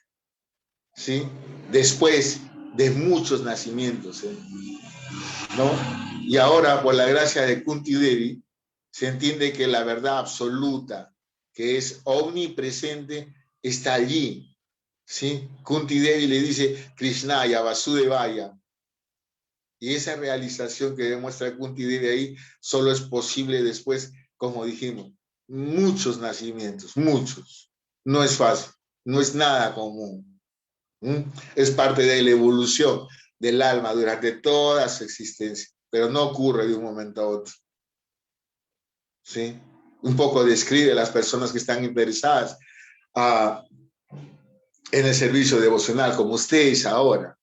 ¿sí? Después de muchos nacimientos, ¿no? Y ahora, por la gracia de Kunti Devi, se entiende que la verdad absoluta, que es omnipresente, está allí, ¿sí? Kunti Devi le dice Krishnaya, Vasudevaya. Y esa realización que demuestra Kunti Devi ahí solo es posible después, como dijimos, muchos nacimientos, muchos. No es fácil, no es nada común. Es parte de la evolución del alma durante toda su existencia, pero no ocurre de un momento a otro. ¿Sí? Un poco describe a las personas que están interesadas en el servicio devocional, como ustedes ahora,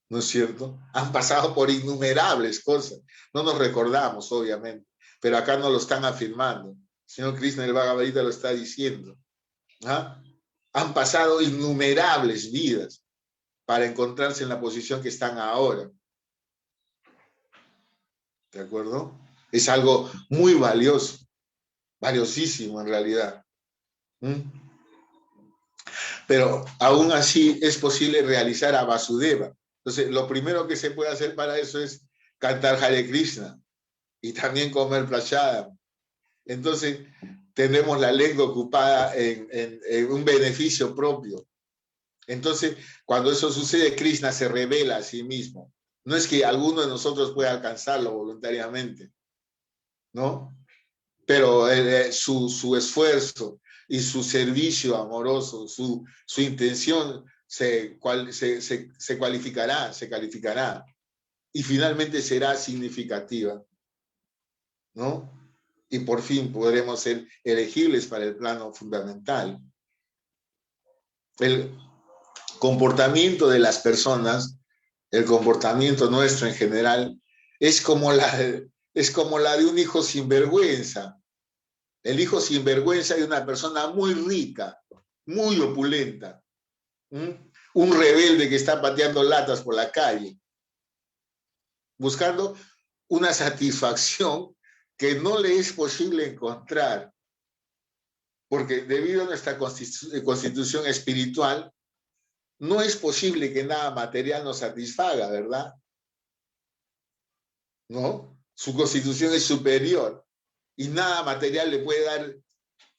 ¿no es cierto? Han pasado por innumerables cosas, no nos recordamos, obviamente, pero acá no lo están afirmando. El señor Krishna en el Bhagavad Gita lo está diciendo. ¿Ah? Han pasado innumerables vidas para encontrarse en la posición que están ahora. ¿De acuerdo? Es algo muy valioso, valiosísimo en realidad. Pero aún así es posible realizar a Vasudeva. Entonces, lo primero que se puede hacer para eso es cantar Hare Krishna y también comer prashadam. Entonces, tenemos la lengua ocupada en un beneficio propio. Entonces, cuando eso sucede, Krishna se revela a sí mismo. No es que alguno de nosotros pueda alcanzarlo voluntariamente, ¿no? Pero su esfuerzo y su servicio amoroso, su intención se calificará y finalmente será significativa, ¿no? Y por fin podremos ser elegibles para el plano fundamental. El comportamiento de las personas, el comportamiento nuestro en general, es como la de un hijo sinvergüenza. El hijo sinvergüenza de una persona muy rica, muy opulenta. Un rebelde que está pateando latas por la calle, buscando una satisfacción que no le es posible encontrar, porque debido a nuestra constitución espiritual, no es posible que nada material nos satisfaga, ¿verdad? ¿No? Su constitución es superior y nada material le puede dar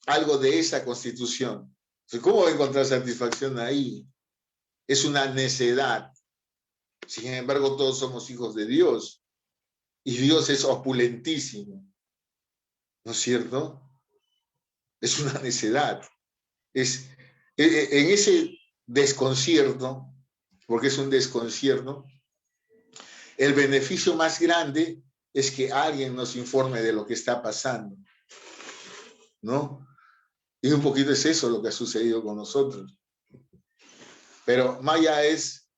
algo de esa constitución. Entonces, ¿cómo va a encontrar satisfacción ahí? Es una necedad. Sin embargo, todos somos hijos de Dios y Dios es opulentísimo, ¿no es cierto? Es una necedad. En ese desconcierto, porque es un desconcierto, el beneficio más grande es que alguien nos informe de lo que está pasando, ¿no? Y un poquito es eso lo que ha sucedido con nosotros. Pero Maya es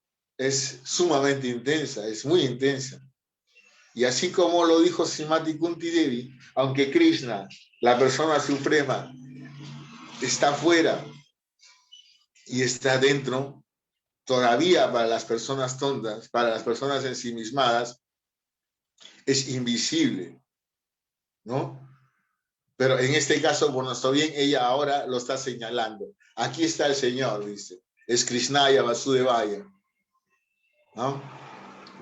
sumamente intensa, es muy intensa. Y así como lo dijo Srimati Kunti Devi, aunque Krishna, la persona suprema, está fuera y está dentro, todavía para las personas tontas, para las personas ensimismadas, es invisible, ¿no? Pero en este caso, por nuestro bien, ella ahora lo está señalando. Aquí está el Señor, dice. Es Krishnaya Vasudevaya, ¿no?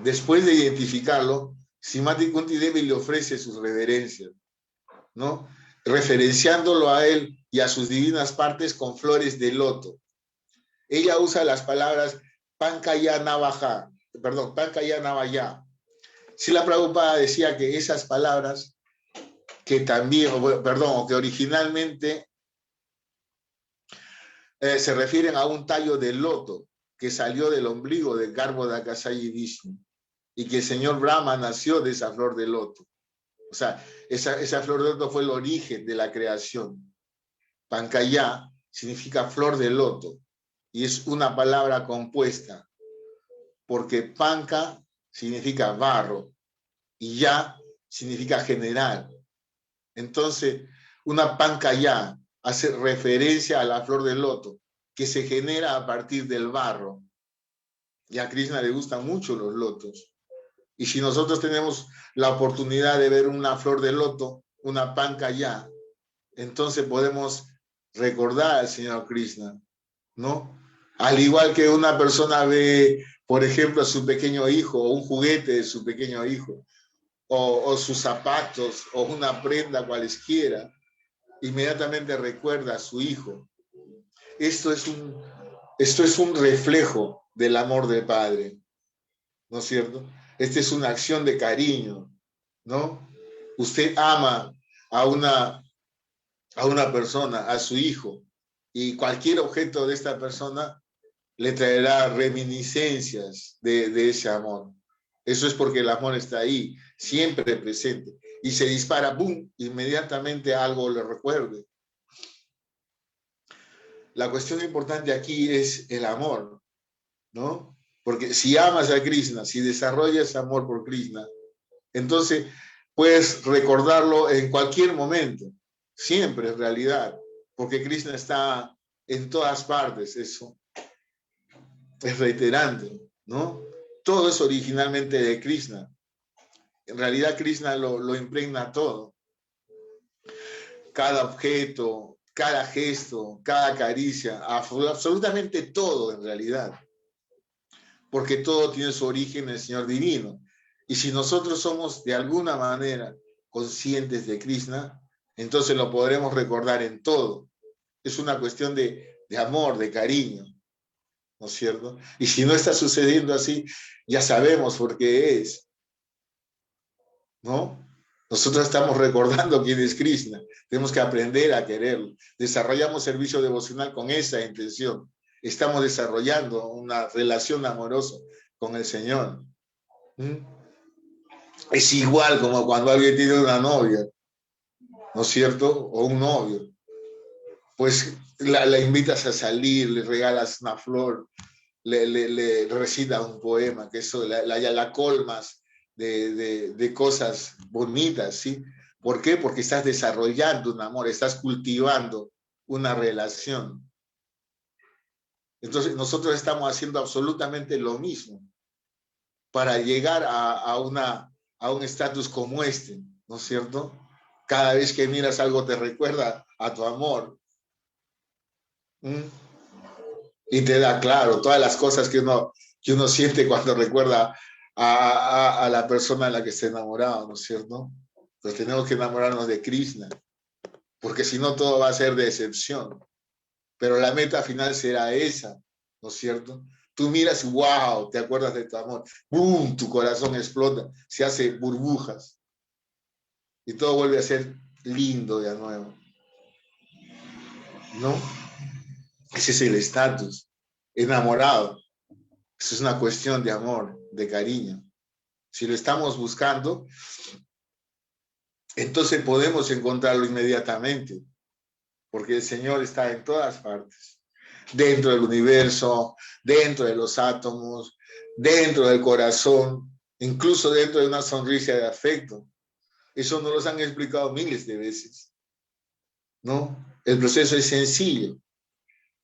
Después de identificarlo, Srimati Kunti Devi le ofrece sus reverencias, ¿no? Referenciándolo a él y a sus divinas partes con flores de loto. Ella usa las palabras Pankaya Navaja, perdón, Pankaya Navaya. Srila Prabhupada decía que esas palabras que también, o que originalmente se refieren a un tallo de loto que salió del ombligo del Garbhodakasayi Vishnu y que el señor Brahma nació de esa flor de loto. O sea, esa flor de loto fue el origen de la creación. Pankaya significa flor de loto y es una palabra compuesta porque panka significa barro y ya significa general. Entonces, una pankaya hace referencia a la flor del loto que se genera a partir del barro. Y a Krishna le gustan mucho los lotos. Y si nosotros tenemos la oportunidad de ver una flor de loto, una pankaya, entonces podemos recordar al Señor Krishna, ¿no? Al igual que una persona ve, por ejemplo, a su pequeño hijo, o un juguete de su pequeño hijo, o sus zapatos, o una prenda cualesquiera, inmediatamente recuerda a su hijo. Esto es un reflejo del amor del Padre, ¿no es cierto? Esta es una acción de cariño, ¿no? Usted ama a una persona, a su hijo, y cualquier objeto de esta persona le traerá reminiscencias de ese amor. Eso es porque el amor está ahí, siempre presente, y se dispara, ¡boom!, inmediatamente algo le recuerde. La cuestión importante aquí es el amor, ¿no? Porque si amas a Krishna, si desarrollas amor por Krishna, entonces puedes recordarlo en cualquier momento, siempre en realidad, porque Krishna está en todas partes, eso es reiterante, ¿no? Todo es originalmente de Krishna. En realidad Krishna lo impregna todo. Cada objeto, cada gesto, cada caricia, absolutamente todo en realidad. Porque todo tiene su origen en el Señor Divino. Y si nosotros somos de alguna manera conscientes de Krishna, entonces lo podremos recordar en todo. Es una cuestión de amor, de cariño, ¿no es cierto? Y si no está sucediendo así, ya sabemos por qué es, ¿no? Nosotros estamos recordando quién es Krishna. Tenemos que aprender a quererlo. Desarrollamos servicio devocional con esa intención. Estamos desarrollando una relación amorosa con el Señor. Es igual como cuando alguien tiene una novia, ¿no es cierto? O un novio. Pues la invitas a salir, le regalas una flor, le recitas un poema, que eso la colmas de cosas bonitas, ¿sí? ¿Por qué? Porque estás desarrollando un amor, estás cultivando una relación. Entonces nosotros estamos haciendo absolutamente lo mismo para llegar a un estatus como este, ¿no es cierto? Cada vez que miras algo te recuerda a tu amor. Y te da claro todas las cosas que uno siente cuando recuerda a la persona a la que está enamorado, ¿no es cierto? Pues tenemos que enamorarnos de Krishna, porque si no todo va a ser decepción. Pero la meta final será esa, ¿no es cierto? Tú miras y wow, te acuerdas de tu amor. ¡Bum! Tu corazón explota, se hace burbujas. Y todo vuelve a ser lindo de nuevo. ¿No? Ese es el estatus. Enamorado. Eso es una cuestión de amor, de cariño. Si lo estamos buscando, entonces podemos encontrarlo inmediatamente, porque el Señor está en todas partes, dentro del universo, dentro de los átomos, dentro del corazón, incluso dentro de una sonrisa de afecto. Eso nos lo han explicado miles de veces, ¿no? El proceso es sencillo.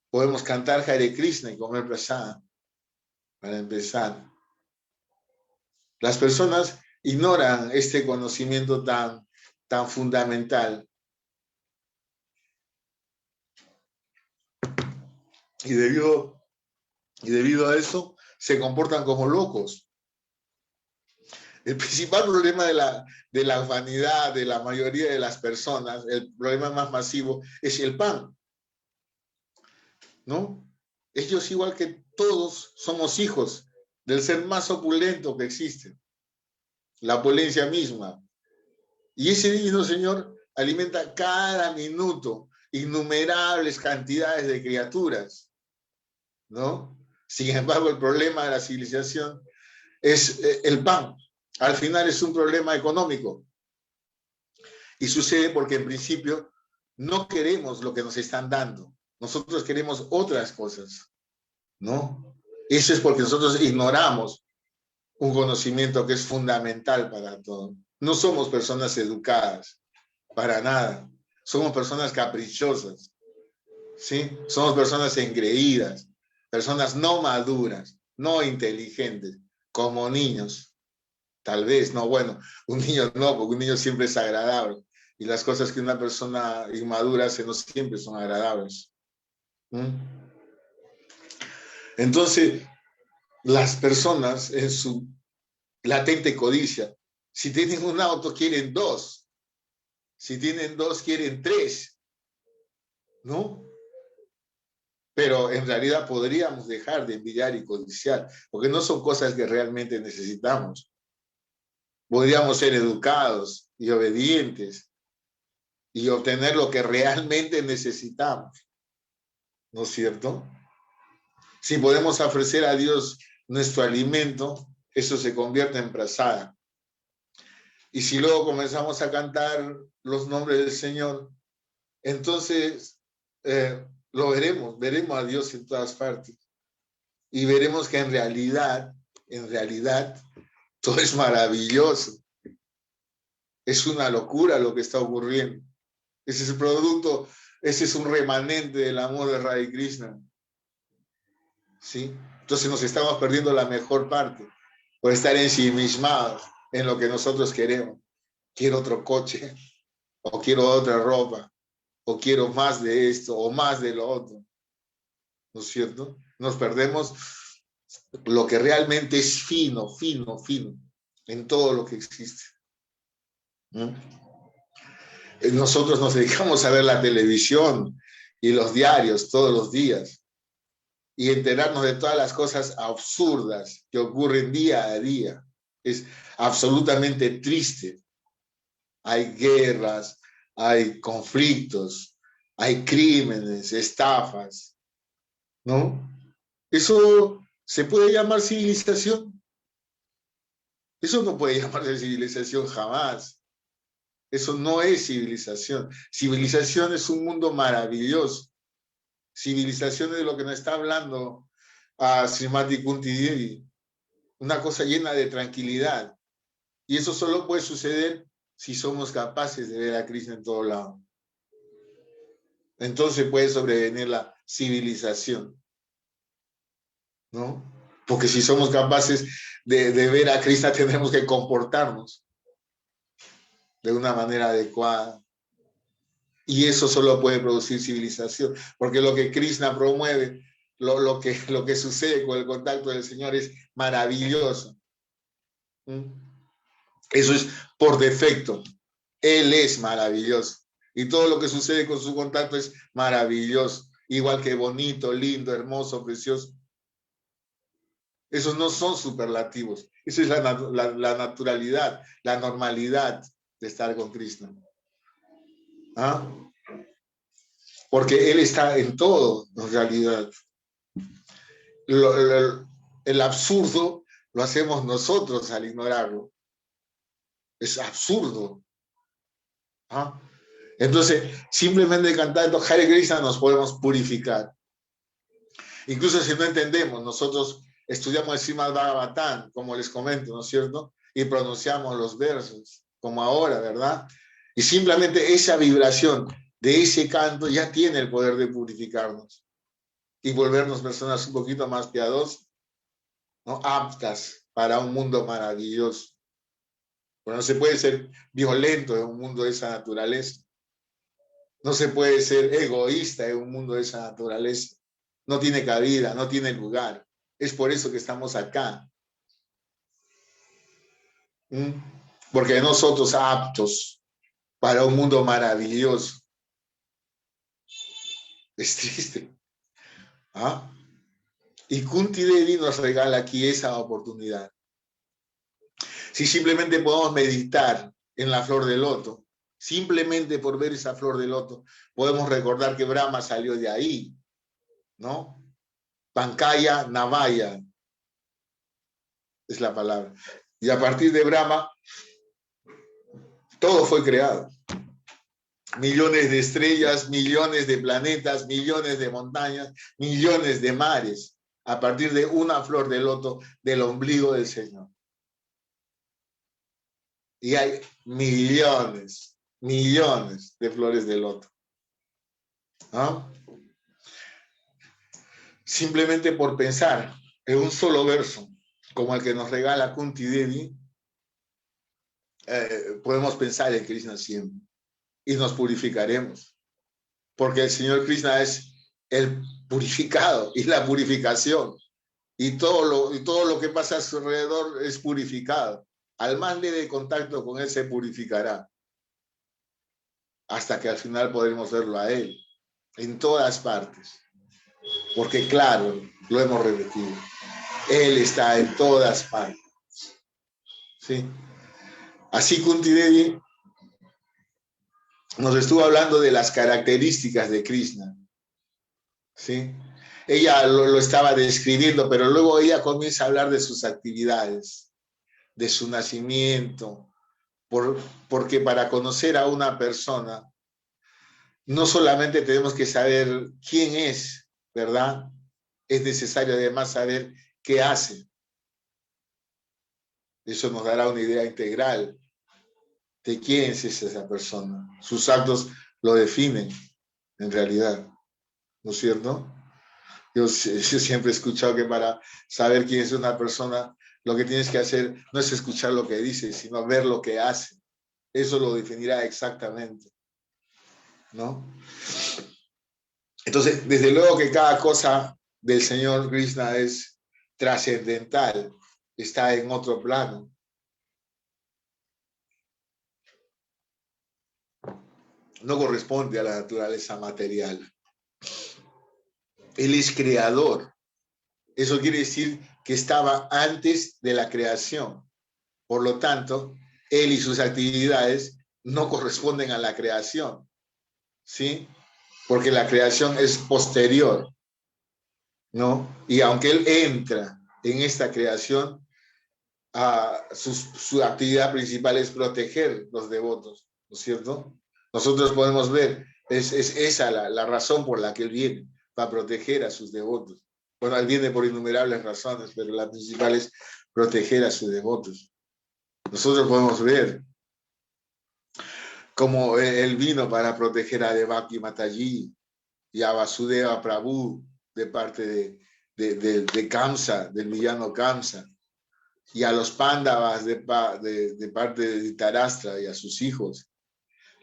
Podemos cantar Hare Krishna y comer prasada, para empezar. Las personas ignoran este conocimiento tan fundamental. Y debido a eso, se comportan como locos. El principal problema de la humanidad, de la mayoría de las personas, el problema más masivo, es el pan, ¿no? Ellos, igual que todos, somos hijos del ser más opulento que existe, la opulencia misma. Y ese divino Señor alimenta cada minuto innumerables cantidades de criaturas, ¿no? Sin embargo, el problema de la civilización es el pan. Al final es un problema económico. Y sucede porque en principio no queremos lo que nos están dando. Nosotros queremos otras cosas, ¿no? Eso es porque nosotros ignoramos un conocimiento que es fundamental para todo. No somos personas educadas, para nada. Somos personas caprichosas, ¿sí? Somos personas engreídas, personas no maduras, no inteligentes, como niños. Tal vez, no, bueno, un niño no, porque un niño siempre es agradable. Y las cosas que una persona inmadura hace no siempre son agradables. Entonces, las personas en su latente codicia, si tienen un auto quieren dos, si tienen dos quieren tres, ¿no? Pero en realidad podríamos dejar de envidiar y codiciar, porque no son cosas que realmente necesitamos. Podríamos ser educados y obedientes y obtener lo que realmente necesitamos, ¿no es cierto? Si podemos ofrecer a Dios nuestro alimento, eso se convierte en prasada. Y si luego comenzamos a cantar los nombres del Señor, entonces lo veremos a Dios en todas partes. Y veremos que en realidad, todo es maravilloso. Es una locura lo que está ocurriendo. Ese es el producto, ese es un remanente del amor de Radha Krishna. ¿Sí? Entonces nos estamos perdiendo la mejor parte por estar ensimismados en lo que nosotros queremos. Quiero otro coche, o quiero otra ropa, o quiero más de esto, o más de lo otro. ¿No es cierto? Nos perdemos lo que realmente es fino en todo lo que existe. Nosotros nos dedicamos a ver la televisión y los diarios todos los días y enterarnos de todas las cosas absurdas que ocurren día a día. Es absolutamente triste. Hay guerras, hay conflictos, hay crímenes, estafas, ¿no? ¿Eso se puede llamar civilización? Eso no puede llamarse civilización jamás. Eso no es civilización. Civilización es un mundo maravilloso. Civilización es de lo que nos está hablando a Srimati Kunti Devi. Una cosa llena de tranquilidad. Y eso solo puede suceder si somos capaces de ver a Krishna en todo lado. Entonces puede sobrevenir la civilización, ¿no? Porque si somos capaces de ver a Krishna, tendremos que comportarnos de una manera adecuada. Y eso solo puede producir civilización, porque lo que Krishna promueve, lo que sucede con el contacto del Señor es maravilloso. Eso es por defecto. Él es maravilloso. Y todo lo que sucede con su contacto es maravilloso. Igual que bonito, lindo, hermoso, precioso. Esos no son superlativos. Esa es la naturalidad, la normalidad de estar con Krishna. ¿Ah? Porque Él está en todo, en realidad. El absurdo lo hacemos nosotros al ignorarlo. Es absurdo. ¿Ah? Entonces, simplemente cantando Hare Krishna nos podemos purificar. Incluso si no entendemos, nosotros estudiamos el Srimad Bhagavatam, como les comento, ¿no es cierto? Y pronunciamos los versos, como ahora, ¿verdad? Y simplemente esa vibración de ese canto ya tiene el poder de purificarnos y volvernos personas un poquito más piadosas, ¿no? Aptas para un mundo maravilloso. Pero no se puede ser violento en un mundo de esa naturaleza. No se puede ser egoísta en un mundo de esa naturaleza. No tiene cabida, no tiene lugar. Es por eso que estamos acá. Porque nosotros aptos para un mundo maravilloso. Es triste. ¿Ah? Y Kunti Devi nos regala aquí esa oportunidad. Si simplemente podemos meditar en la flor de loto, simplemente por ver esa flor de loto, podemos recordar que Brahma salió de ahí, ¿no? Pankaya Navaya es la palabra. Y a partir de Brahma, todo fue creado. Millones de estrellas, millones de planetas, millones de montañas, millones de mares, a partir de una flor de loto del ombligo del Señor. Y hay millones, millones de flores de loto. ¿No? Simplemente por pensar en un solo verso, como el que nos regala Kunti Devi, podemos pensar en Krishna siempre y nos purificaremos. Porque el Señor Krishna es el purificado y la purificación. Y todo lo que pasa a su alrededor es purificado. Al más leve contacto con Él se purificará. Hasta que al final podremos verlo a Él. En todas partes. Porque claro, lo hemos repetido. Él está en todas partes. ¿Sí? Así Kunti Devi nos estuvo hablando de las características de Krishna. ¿Sí? Ella lo estaba describiendo, pero luego ella comienza a hablar de sus actividades, de su nacimiento, porque para conocer a una persona, no solamente tenemos que saber quién es, ¿verdad? Es necesario además saber qué hace. Eso nos dará una idea integral de quién es esa persona. Sus actos lo definen, en realidad. ¿No es cierto? Yo siempre he escuchado que para saber quién es una persona, lo que tienes que hacer no es escuchar lo que dice, sino ver lo que hace. Eso lo definirá exactamente. ¿No? Entonces, desde luego que cada cosa del Señor Krishna es trascendental, está en otro plano. No corresponde a la naturaleza material. Él es creador. Eso quiere decir que estaba antes de la creación. Por lo tanto, él y sus actividades no corresponden a la creación. ¿Sí? Porque la creación es posterior, ¿no? Y aunque él entra en esta creación, su actividad principal es proteger los devotos, ¿no es cierto? Nosotros podemos ver, es esa la razón por la que él viene, para proteger a sus devotos. Bueno, él viene por innumerables razones, pero la principal es proteger a sus devotos. Nosotros podemos ver cómo él vino para proteger a Devaki Mataji y a Vasudeva Prabhu de parte de Kamsa, del villano Kamsa, y a los Pándavas de parte de Dhritarashtra y a sus hijos.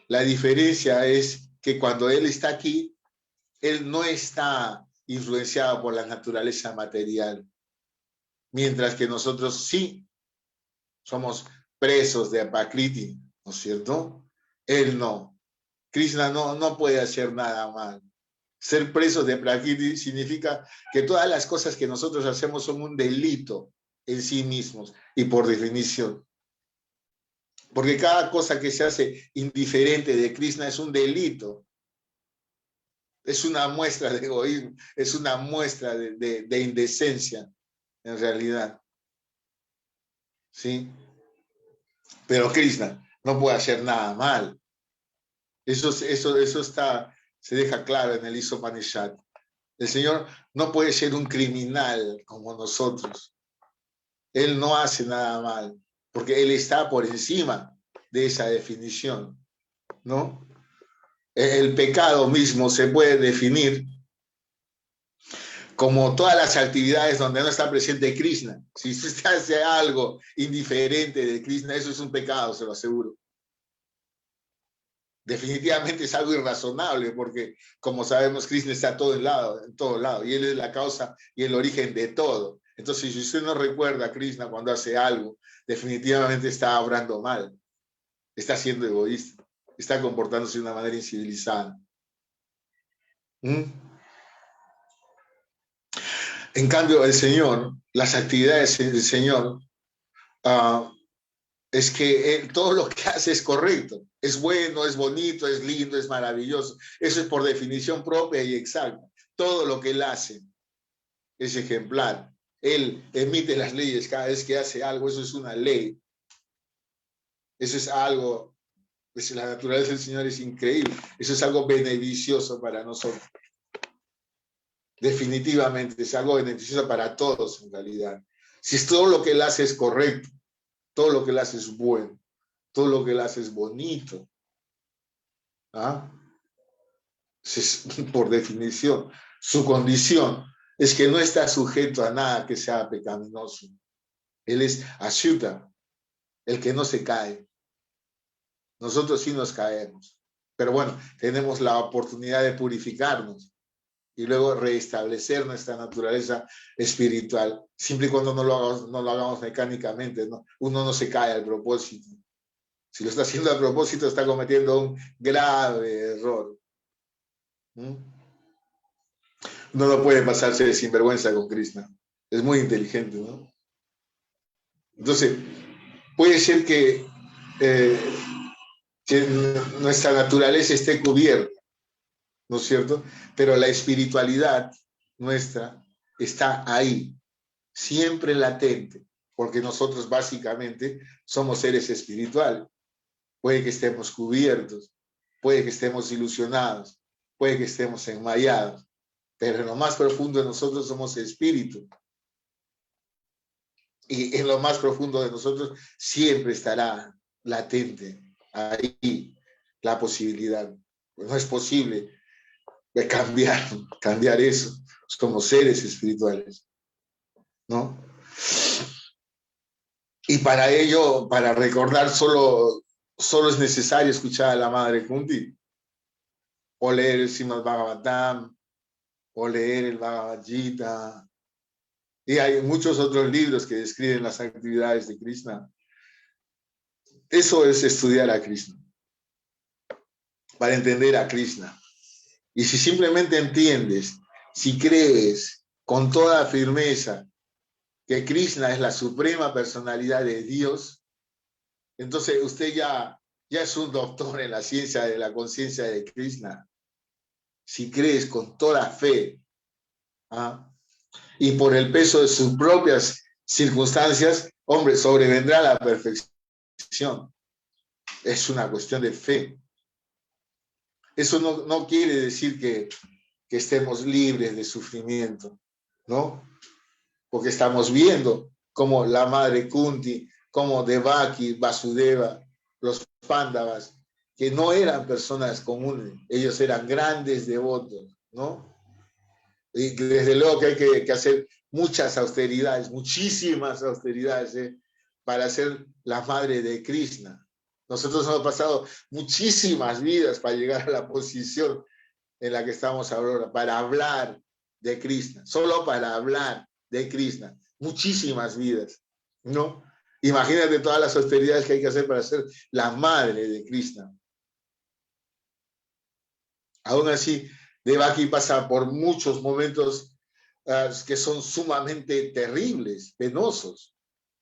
La diferencia es que cuando él está aquí, él no está influenciado por la naturaleza material, mientras que nosotros sí somos presos de Prakriti, ¿no es cierto? Él no. Krishna no puede hacer nada mal. Ser presos de Prakriti significa que todas las cosas que nosotros hacemos son un delito en sí mismos y por definición. Porque cada cosa que se hace indiferente de Krishna es un delito. Es una muestra de egoísmo, es una muestra de indecencia, en realidad. ¿Sí? Pero Krishna no puede hacer nada mal. Eso se deja claro en el Isopanishad. El Señor no puede ser un criminal como nosotros. Él no hace nada mal, porque Él está por encima de esa definición, ¿no? El pecado mismo se puede definir como todas las actividades donde no está presente Krishna. Si usted hace algo indiferente de Krishna, eso es un pecado, se lo aseguro. Definitivamente es algo irrazonable, porque como sabemos, Krishna está en todo lado, y Él es la causa y el origen de todo. Entonces, si usted no recuerda a Krishna cuando hace algo, definitivamente está obrando mal, está siendo egoísta, está comportándose de una manera incivilizada. En cambio, el Señor, las actividades del Señor, es que todo lo que hace es correcto, es bueno, es bonito, es lindo, es maravilloso. Eso es por definición propia y exacta. Todo lo que Él hace es ejemplar. Él emite las leyes cada vez que hace algo, eso es una ley. Eso es algo, pues la naturaleza del Señor es increíble. Eso es algo beneficioso para nosotros. Definitivamente es algo beneficioso para todos en realidad. Si todo lo que Él hace es correcto, todo lo que Él hace es bueno, todo lo que Él hace es bonito. Es, por definición, su condición es que no está sujeto a nada que sea pecaminoso. Él es Ashuta, el que no se cae. Nosotros sí nos caemos, pero bueno, tenemos la oportunidad de purificarnos y luego restablecer nuestra naturaleza espiritual, siempre y cuando no lo hagamos mecánicamente, ¿no? Uno no se cae al propósito. Si lo está haciendo a propósito, está cometiendo un grave error. Uno no puede pasarse de sinvergüenza con Krishna. Es muy inteligente, ¿no? Entonces, puede ser que nuestra naturaleza esté cubierta, ¿no es cierto? Pero la espiritualidad nuestra está ahí, siempre latente, porque nosotros básicamente somos seres espirituales. Puede que estemos cubiertos, puede que estemos ilusionados, puede que estemos enmayados, pero en lo más profundo de nosotros somos espíritu. Y en lo más profundo de nosotros siempre estará latente ahí la posibilidad. No es posible cambiar eso. Somos seres espirituales, ¿no? Y para ello, para recordar, solo es necesario escuchar a la Madre Kunti, o leer el Srimad Bhagavatam, o leer el Bhagavad Gita. Y hay muchos otros libros que describen las actividades de Krishna. Eso es estudiar a Krishna, para entender a Krishna. Y si simplemente entiendes, si crees con toda firmeza que Krishna es la suprema personalidad de Dios, entonces usted ya es un doctor en la ciencia de la conciencia de Krishna. Si crees con toda fe, y por el peso de sus propias circunstancias, hombre, sobrevendrá la perfección. Es una cuestión de fe. Eso no quiere decir que estemos libres de sufrimiento, ¿no? Porque estamos viendo cómo la madre Kunti, como Devaki, Vasudeva, los Pándavas, que no eran personas comunes, ellos eran grandes devotos, ¿no? Y desde luego que hay que hacer muchas austeridades, muchísimas austeridades, para ser la madre de Krishna. Nosotros hemos pasado muchísimas vidas para llegar a la posición en la que estamos ahora, para hablar de Krishna, solo para hablar de Krishna, muchísimas vidas, ¿no? Imagínate todas las austeridades que hay que hacer para ser la madre de Krishna. Aún así, Devaki pasa por muchos momentos que son sumamente terribles, penosos.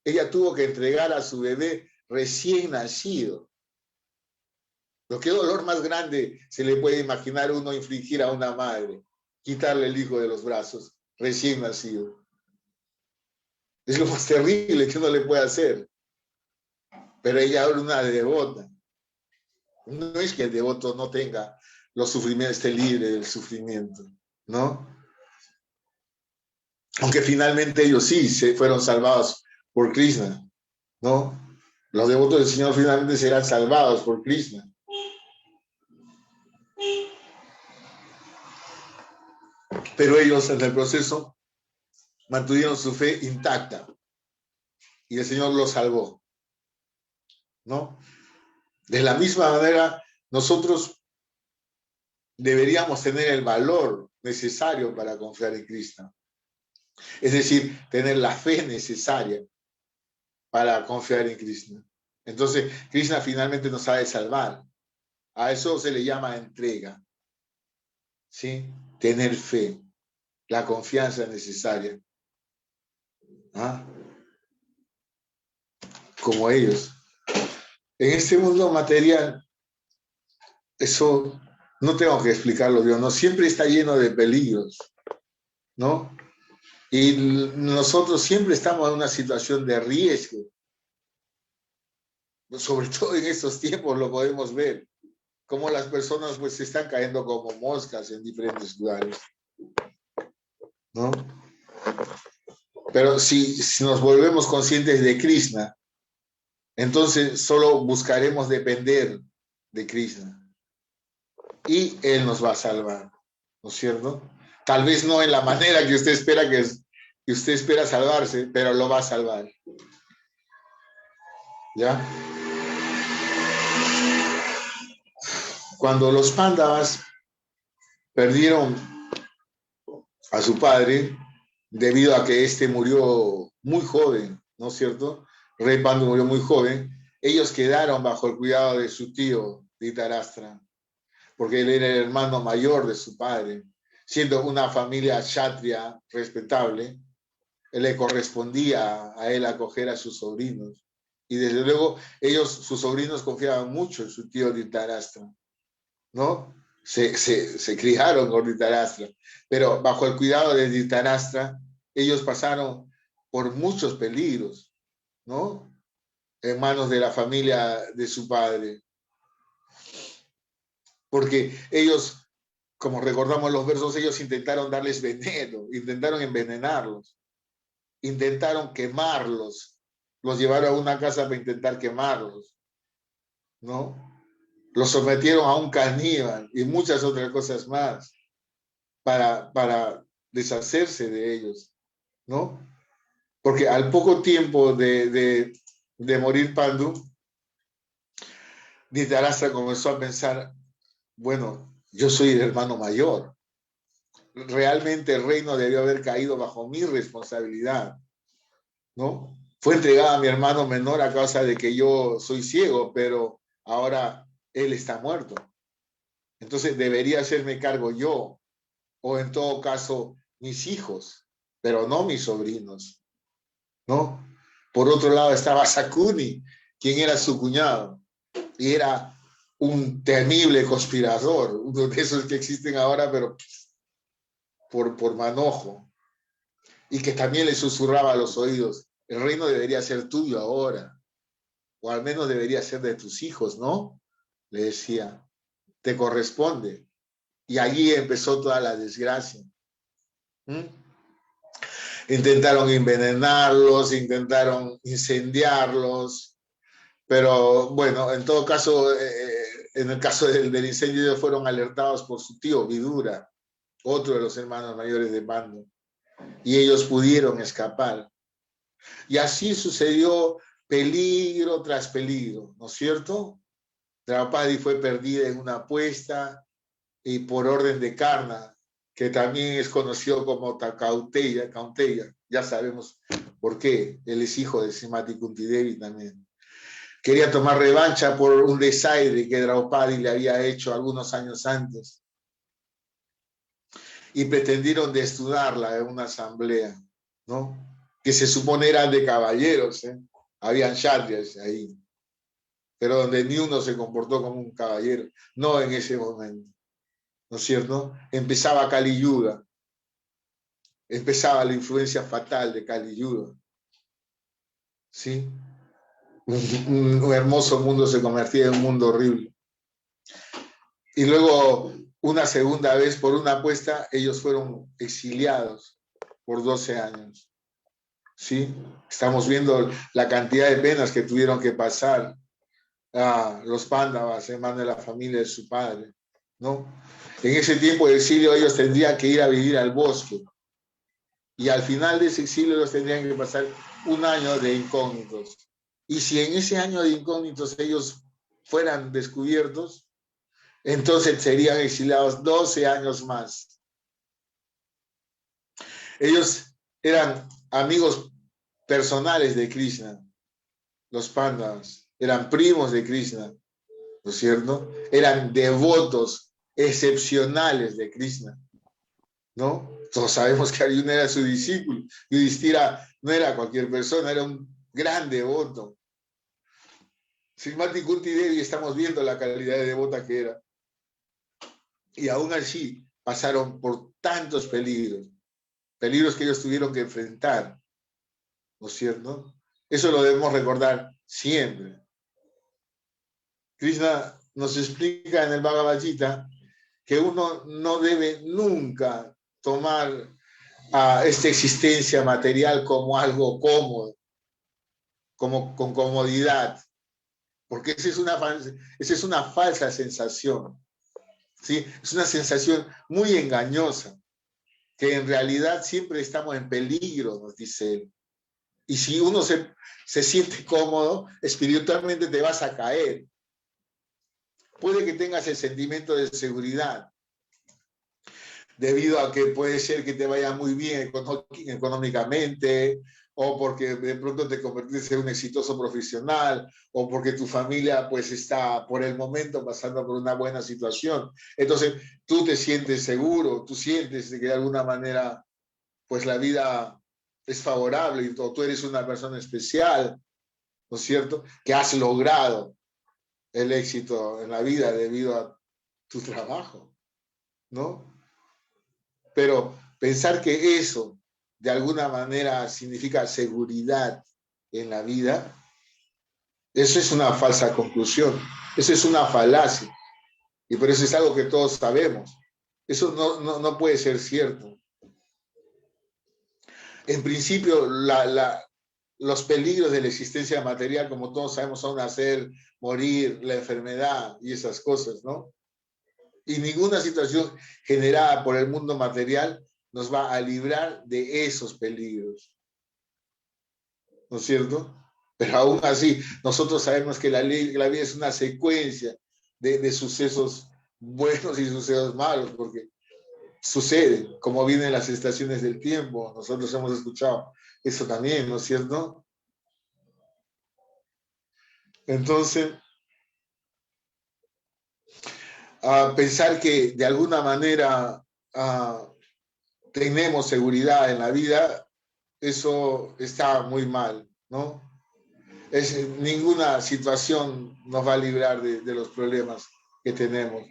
Ella tuvo que entregar a su bebé recién nacido. Lo que dolor más grande se le puede imaginar uno infligir a una madre, quitarle el hijo de los brazos, recién nacido. Es lo más terrible que uno le puede hacer. Pero ella era una devota, No es que el devoto no tenga los sufrimientos, esté libre del sufrimiento, ¿no? Aunque finalmente ellos sí se fueron salvados por Krishna, ¿no? Los devotos del Señor finalmente serán salvados por Krishna. Pero ellos en el proceso mantuvieron su fe intacta y el Señor los salvó, ¿no? De la misma manera, nosotros deberíamos tener el valor necesario para confiar en Krishna. Es decir, tener la fe necesaria para confiar en Krishna. Entonces, Krishna finalmente nos ha de salvar. A eso se le llama entrega, ¿sí? Tener fe, la confianza necesaria. ¿Ah? Como ellos. En este mundo material, eso no tengo que explicarlo yo, ¿no? Siempre está lleno de peligros, ¿no? Y nosotros siempre estamos en una situación de riesgo. Sobre todo en estos tiempos lo podemos ver, cómo las personas pues se están cayendo como moscas en diferentes lugares, ¿no? Pero si nos volvemos conscientes de Krishna, entonces solo buscaremos depender de Krishna y Él nos va a salvar, ¿no es cierto? Tal vez no en la manera que usted espera que usted espera salvarse, pero lo va a salvar. ¿Ya? Cuando los Pándavas perdieron a su padre, debido a que éste murió muy joven, ¿no es cierto? Rey Pandu murió muy joven, ellos quedaron bajo el cuidado de su tío, Dhritarashtra, porque él era el hermano mayor de su padre. Siendo una familia kshatriya respetable, le correspondía a él acoger a sus sobrinos. Y desde luego, sus sobrinos confiaban mucho en su tío Dhritarashtra, ¿no? Se criaron con Dhritarashtra, pero bajo el cuidado de Dhritarashtra, ellos pasaron por muchos peligros, ¿no? En manos de la familia de su padre. Porque ellos, como recordamos los versos, ellos intentaron darles veneno, intentaron envenenarlos, intentaron quemarlos, los llevaron a una casa para intentar quemarlos, ¿no? Los sometieron a un caníbal y muchas otras cosas más para deshacerse de ellos, ¿no? Porque al poco tiempo de morir Pandu, Dhritarashtra comenzó a pensar, bueno, yo soy el hermano mayor. Realmente el reino debió haber caído bajo mi responsabilidad, ¿no? Fue entregado a mi hermano menor a causa de que yo soy ciego, pero ahora él está muerto. Entonces debería hacerme cargo yo, o en todo caso mis hijos, pero no mis sobrinos, ¿no? Por otro lado estaba Sakuni, quien era su cuñado, y era un temible conspirador, uno de esos que existen ahora, pero por manojo, y que también le susurraba a los oídos, el reino debería ser tuyo ahora, o al menos debería ser de tus hijos, ¿no? Le decía, te corresponde. Y allí empezó toda la desgracia. Intentaron envenenarlos, intentaron incendiarlos, pero bueno, en todo caso, en el caso del incendio, ellos fueron alertados por su tío Vidura, otro de los hermanos mayores de Pandu, y ellos pudieron escapar. Y así sucedió peligro tras peligro, ¿no es cierto? Draupadi fue perdida en una apuesta y por orden de Karna, que también es conocido como Kauteya, ya sabemos por qué, él es hijo de Srimati Kunti Devi también. Quería tomar revancha por un desaire que Draupadi le había hecho algunos años antes. Y pretendieron desnudarla en una asamblea, ¿no? Que se supone eran de caballeros, ¿eh? Habían kshatriyas ahí, pero donde ni uno se comportó como un caballero, no en ese momento, ¿no es cierto? Empezaba Kali Yuga, empezaba la influencia fatal de Kali Yuga, ¿sí? Un hermoso mundo se convertía en un mundo horrible, Y luego, una segunda vez, por una apuesta, ellos fueron exiliados por 12 años. ¿Sí? Estamos viendo la cantidad de penas que tuvieron que pasar los Pándavas, hermanos de la familia de su padre, ¿no? En ese tiempo de exilio ellos tendrían que ir a vivir al bosque. Y al final de ese exilio ellos tendrían que pasar un año de incógnitos. Y si en ese año de incógnitos ellos fueran descubiertos, entonces serían exiliados 12 años más. Ellos eran amigos personales de Krishna, los Pándavas, eran primos de Krishna, ¿no es cierto? Eran devotos excepcionales de Krishna, ¿no? Todos sabemos que Arjuna era su discípulo, Yudhishthira no era cualquier persona, era un gran devoto. Srimati Kunti Devi, estamos viendo la calidad de devota que era. Y aún así pasaron por tantos peligros que ellos tuvieron que enfrentar, ¿no es cierto? Eso lo debemos recordar siempre. Krishna nos explica en el Bhagavad Gita que uno no debe nunca tomar esta existencia material como algo cómodo, como con comodidad, porque esa es una falsa sensación, ¿sí? Es una sensación muy engañosa, que en realidad siempre estamos en peligro, nos dice él. Y si uno se siente cómodo, espiritualmente te vas a caer. Puede que tengas el sentimiento de seguridad, debido a que puede ser que te vaya muy bien económicamente, o porque de pronto te convertiste en un exitoso profesional, o porque tu familia pues está por el momento pasando por una buena situación. Entonces tú te sientes seguro, tú sientes que de alguna manera pues la vida es favorable y tú eres una persona especial, ¿no es cierto? Que has logrado el éxito en la vida debido a tu trabajo, ¿no? Pero pensar que eso de alguna manera significa seguridad en la vida, eso es una falsa conclusión, eso es una falacia, y por eso es algo que todos sabemos. Eso no puede ser cierto. En principio, los peligros de la existencia material, como todos sabemos, son nacer, morir, la enfermedad y esas cosas, ¿no? Y ninguna situación generada por el mundo material nos va a librar de esos peligros, ¿no es cierto? Pero aún así, nosotros sabemos que la vida es una secuencia de sucesos buenos y sucesos malos, porque sucede, como vienen las estaciones del tiempo. Nosotros hemos escuchado eso también, ¿no es cierto? Entonces, pensar que de alguna manera tenemos seguridad en la vida, eso está muy mal, ¿no? Ninguna situación nos va a librar de los problemas que tenemos,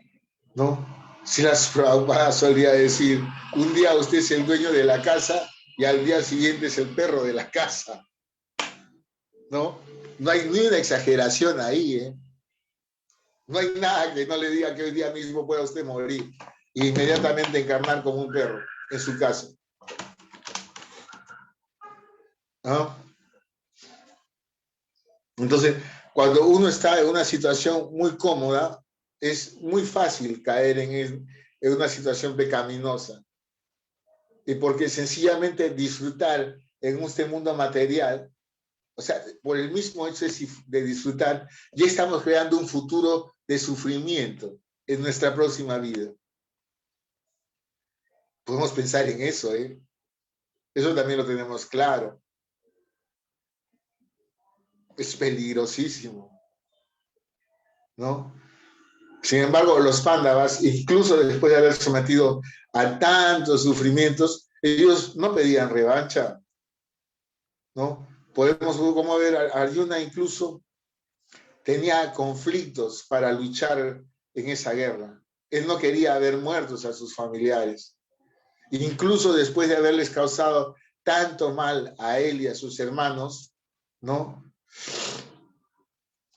¿no? Si las Prabhupada solía decir, un día usted es el dueño de la casa y al día siguiente es el perro de la casa, ¿no? No hay ni una exageración ahí, ¿eh? No hay nada que no le diga que hoy día mismo pueda usted morir e inmediatamente encarnar como un perro en su casa, ¿no? Entonces, cuando uno está en una situación muy cómoda, es muy fácil caer en una situación pecaminosa. Y porque sencillamente disfrutar en este mundo material, o sea, por el mismo hecho de disfrutar, ya estamos creando un futuro de sufrimiento en nuestra próxima vida. Podemos pensar en eso, ¿eh? Eso también lo tenemos claro. Es peligrosísimo, ¿no? Sin embargo, los Pándavas, incluso después de haber sometido a tantos sufrimientos, ellos no pedían revancha, ¿no? Podemos como ver, Arjuna incluso tenía conflictos para luchar en esa guerra. Él no quería ver muertos a sus familiares. Incluso después de haberles causado tanto mal a él y a sus hermanos, ¿no?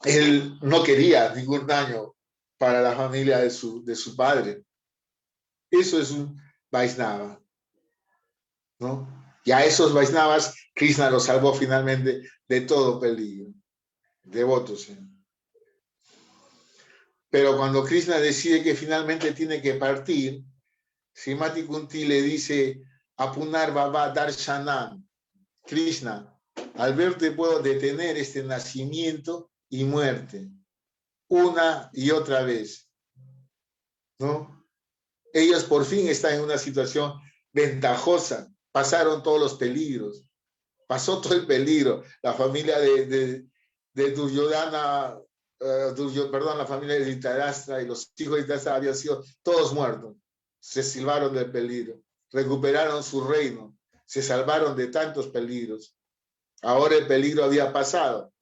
Él no quería ningún daño para la familia de su padre. Eso es un Vaisnava, ¿no? Y a esos Vaisnavas, Krishna los salvó finalmente de todo peligro. Devotos. Pero cuando Krishna decide que finalmente tiene que partir, Srimati Kunti le dice a Punar Baba Darshanam, Krishna, al verte puedo detener este nacimiento y muerte, una y otra vez, ¿no? Ellos por fin están en una situación ventajosa, pasaron todos los peligros, pasó todo el peligro, la familia de Duryodhana, la familia de Dhritarashtra y los hijos de Dhritarashtra habían sido todos muertos, se salvaron del peligro, recuperaron su reino, se salvaron de tantos peligros. Ahora el peligro había pasado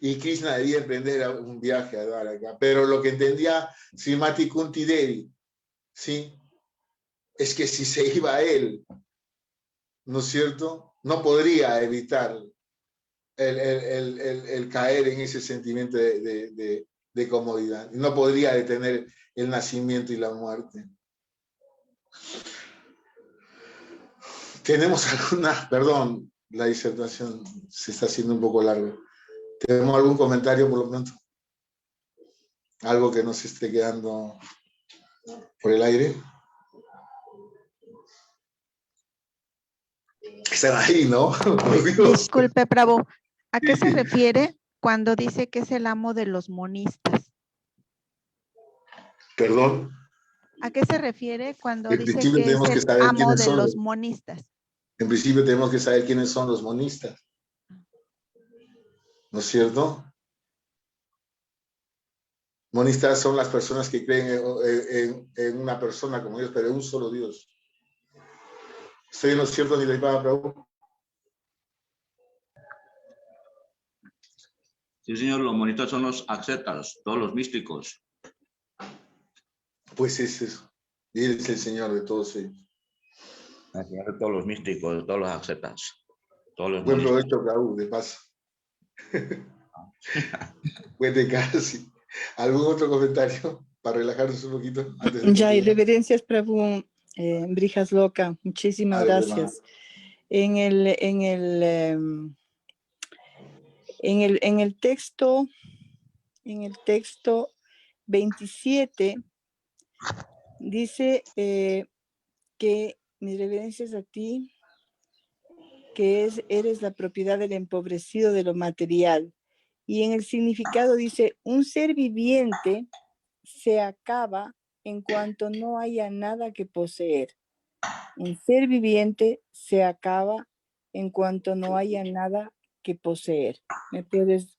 y Krishna debía emprender un viaje a Dwaraka. Pero lo que entendía Srimati Kunti Devi, ¿sí?, es que si se iba él, ¿no es cierto?, no podría evitar el caer en ese sentimiento de comodidad. No podría detener el nacimiento y la muerte. Tenemos alguna, perdón, la disertación se está haciendo un poco larga. ¿Tenemos algún comentario por lo pronto? ¿Algo que nos esté quedando por el aire? Están ahí, ¿no? Disculpe, Prabhu, ¿a qué se refiere cuando dice que es el amo de los monistas? Perdón. ¿A qué se refiere cuando En dice principio que es tenemos que el saber amo quiénes de son los monistas? En principio tenemos que saber quiénes son los monistas, ¿no es cierto? Monistas son las personas que creen en una persona como Dios, pero en un solo Dios. ¿Estoy en lo cierto, Nilaipada Prabhu? Sí, señor, los monistas son los ascetas, todos los místicos. Pues es eso. Y Él es el Señor de todos ellos. El señor de todos los místicos, de todos los ascetas, todos los Buen monistas. provecho, Prabhu, de paso. Pues de casi. ¿Algún otro comentario para relajarnos un poquito? Antes de Ya, y continuar? reverencias, Prabhu, Brijas Loca, muchísimas Dale, gracias. En el texto 27 dice que mis reverencias a ti, que eres la propiedad del empobrecido de lo material. Y en el significado dice, un ser viviente se acaba en cuanto no haya nada que poseer. Un ser viviente se acaba en cuanto no haya nada que poseer. ¿Me puedes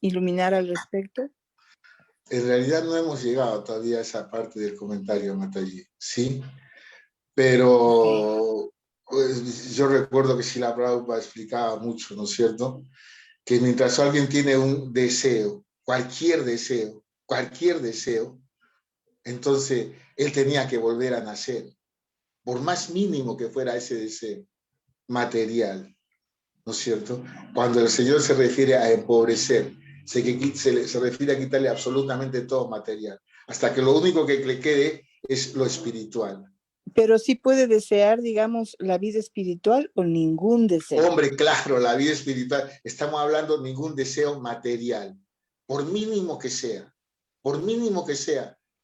iluminar al respecto? En realidad no hemos llegado todavía a esa parte del comentario, Mataji, ¿sí? Pero pues, yo recuerdo que Srila Prabhupada explicaba mucho, ¿no es cierto?, que mientras alguien tiene un deseo, cualquier deseo, entonces él tenía que volver a nacer, por más mínimo que fuera ese deseo material, ¿no es cierto? Cuando el Señor se refiere a empobrecer, se refiere a quitarle absolutamente todo material, hasta que lo único que le quede es lo espiritual. Pero sí puede desear, digamos, la vida espiritual o ningún deseo. Hombre, claro, la vida espiritual, estamos hablando de ningún deseo material, por mínimo que sea,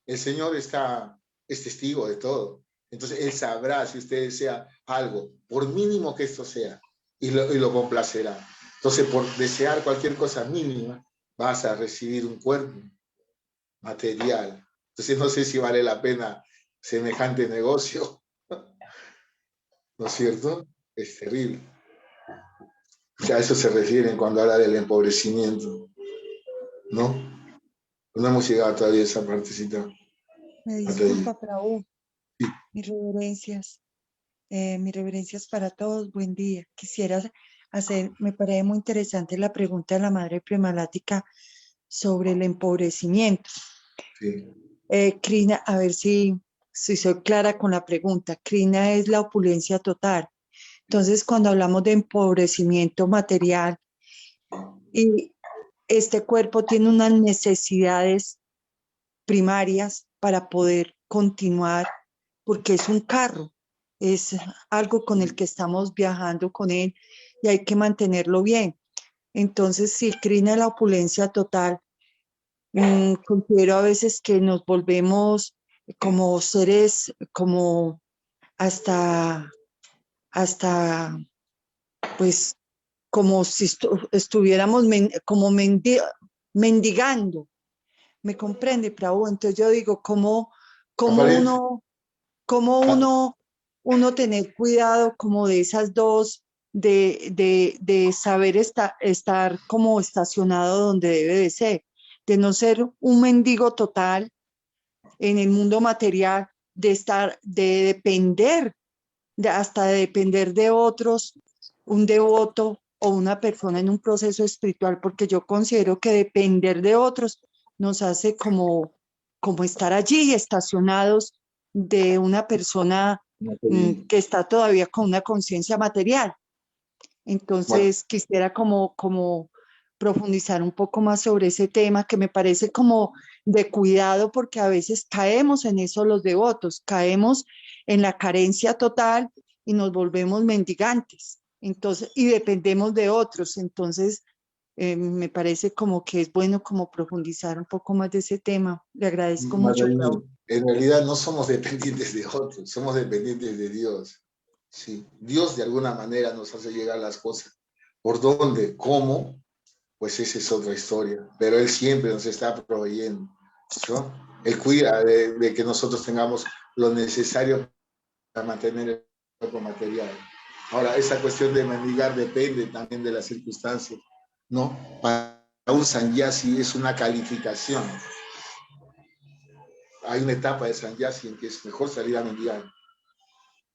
el Señor es testigo de todo. Entonces Él sabrá si usted desea algo, por mínimo que esto sea, y lo complacerá. Entonces, por desear cualquier cosa mínima, vas a recibir un cuerpo material. Entonces, no sé si vale la pena semejante negocio. ¿No es cierto? Es terrible. A eso se refieren cuando habla del empobrecimiento, ¿no? No hemos llegado todavía a esa partecita. Me disculpa, Prabhu. Mis reverencias para todos. Buen día. Quisiera me parece muy interesante la pregunta de la madre Premalática sobre el empobrecimiento. Sí. Krishna, a ver si soy clara con la pregunta. Krishna es la opulencia total. Entonces, cuando hablamos de empobrecimiento material y este cuerpo tiene unas necesidades primarias para poder continuar, porque es un carro, es algo con el que estamos viajando con él y hay que mantenerlo bien. Entonces, si Krishna es la opulencia total, considero a veces que nos volvemos como seres, como hasta pues, como si estuviéramos como mendigando. ¿Me comprende, Prabhu? Entonces yo digo, ¿cómo uno tener cuidado como de esas dos, de saber estar como estacionado donde debe de ser, de no ser un mendigo total en el mundo material, de depender, hasta de depender de otros, un devoto o una persona en un proceso espiritual, porque yo considero que depender de otros nos hace como estar allí estacionados de una persona que está todavía con una conciencia material. Entonces quisiera como profundizar un poco más sobre ese tema que me parece como de cuidado, porque a veces caemos en eso los devotos, caemos en la carencia total y nos volvemos mendigantes, entonces, y dependemos de otros. Entonces me parece como que es bueno como profundizar un poco más de ese tema. Le agradezco mucho. En realidad no somos dependientes de otros, somos dependientes de Dios. Sí, Dios de alguna manera nos hace llegar las cosas. ¿Por dónde? ¿Cómo? Pues esa es otra historia. Pero Él siempre nos está proveyendo, ¿no? Él cuida de que nosotros tengamos lo necesario para mantener el cuerpo material. Ahora, esa cuestión de mendigar depende también de las circunstancias, ¿no? Para un sannyasi es una calificación. Hay una etapa de sannyasi en que es mejor salir a mendigar.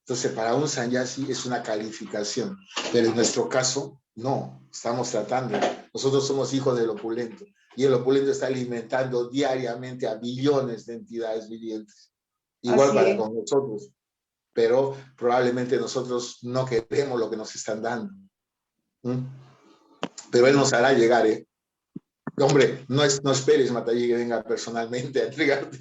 Entonces, para un sannyasi es una calificación, pero en nuestro caso, no, estamos tratando. Nosotros somos hijos del opulento, y el opulento está alimentando diariamente a billones de entidades vivientes. Igual para con nosotros, pero probablemente nosotros no queremos lo que nos están dando. Pero Él nos hará llegar, ¿eh? Hombre, no esperes, Mataji, que venga personalmente a entregarte.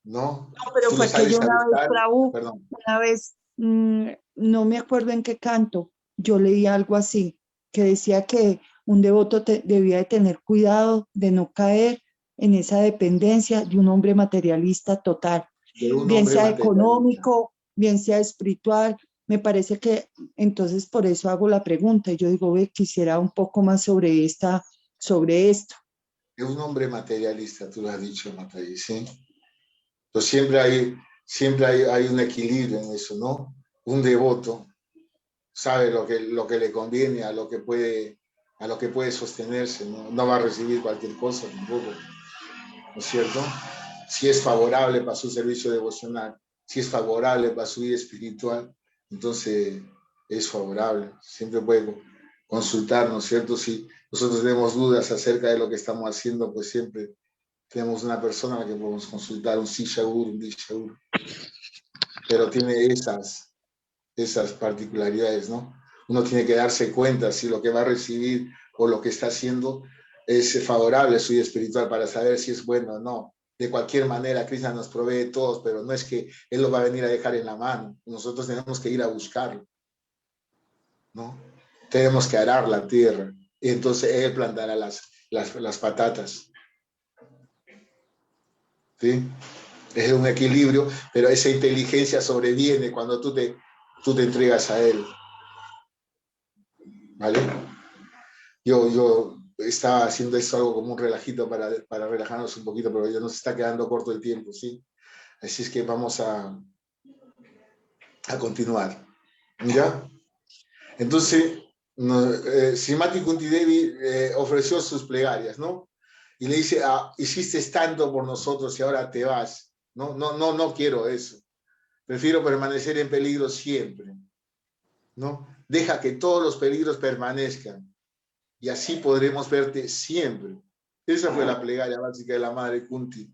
No, pero fue que yo una vez, no me acuerdo en qué canto, yo leí algo así, que decía que un devoto debía de tener cuidado de no caer en esa dependencia de un hombre materialista total, bien sea económico, bien sea espiritual. Me parece que entonces por eso hago la pregunta. Yo digo, quisiera un poco más sobre esto. Es un hombre materialista, tú lo has dicho, Mataji, ¿sí? Entonces siempre hay un equilibrio en eso, ¿no? Un devoto sabe lo que le conviene, a lo que puede sostenerse, ¿no? No va a recibir cualquier cosa tampoco, ¿no es cierto? Si es favorable para su servicio devocional, si es favorable para su vida espiritual, entonces es favorable. Siempre puede consultar, ¿no es cierto? Si nosotros tenemos dudas acerca de lo que estamos haciendo, pues siempre tenemos una persona a la que podemos consultar, un Sishagur, un Dishagur, pero tiene esas particularidades, ¿no? Uno tiene que darse cuenta si lo que va a recibir o lo que está haciendo es favorable a su vida espiritual para saber si es bueno o no. De cualquier manera, Krishna nos provee todos, pero no es que Él lo va a venir a dejar en la mano. Nosotros tenemos que ir a buscarlo, ¿no? Tenemos que arar la tierra y entonces Él plantará las patatas. ¿Sí? Es un equilibrio, pero esa inteligencia sobreviene cuando tú te entregas a Él. ¿Vale? Yo estaba haciendo esto algo como un relajito para relajarnos un poquito, pero ya nos está quedando corto el tiempo, ¿sí? Así es que vamos a continuar. ¿Ya? Entonces, Srimati Kunti Devi ofreció sus plegarias, ¿no? Y le dice, hiciste tanto por nosotros y ahora te vas. No quiero eso. Prefiero permanecer en peligro siempre, ¿no? Deja que todos los peligros permanezcan y así podremos verte siempre. Esa fue la plegaria básica de la madre Kunti.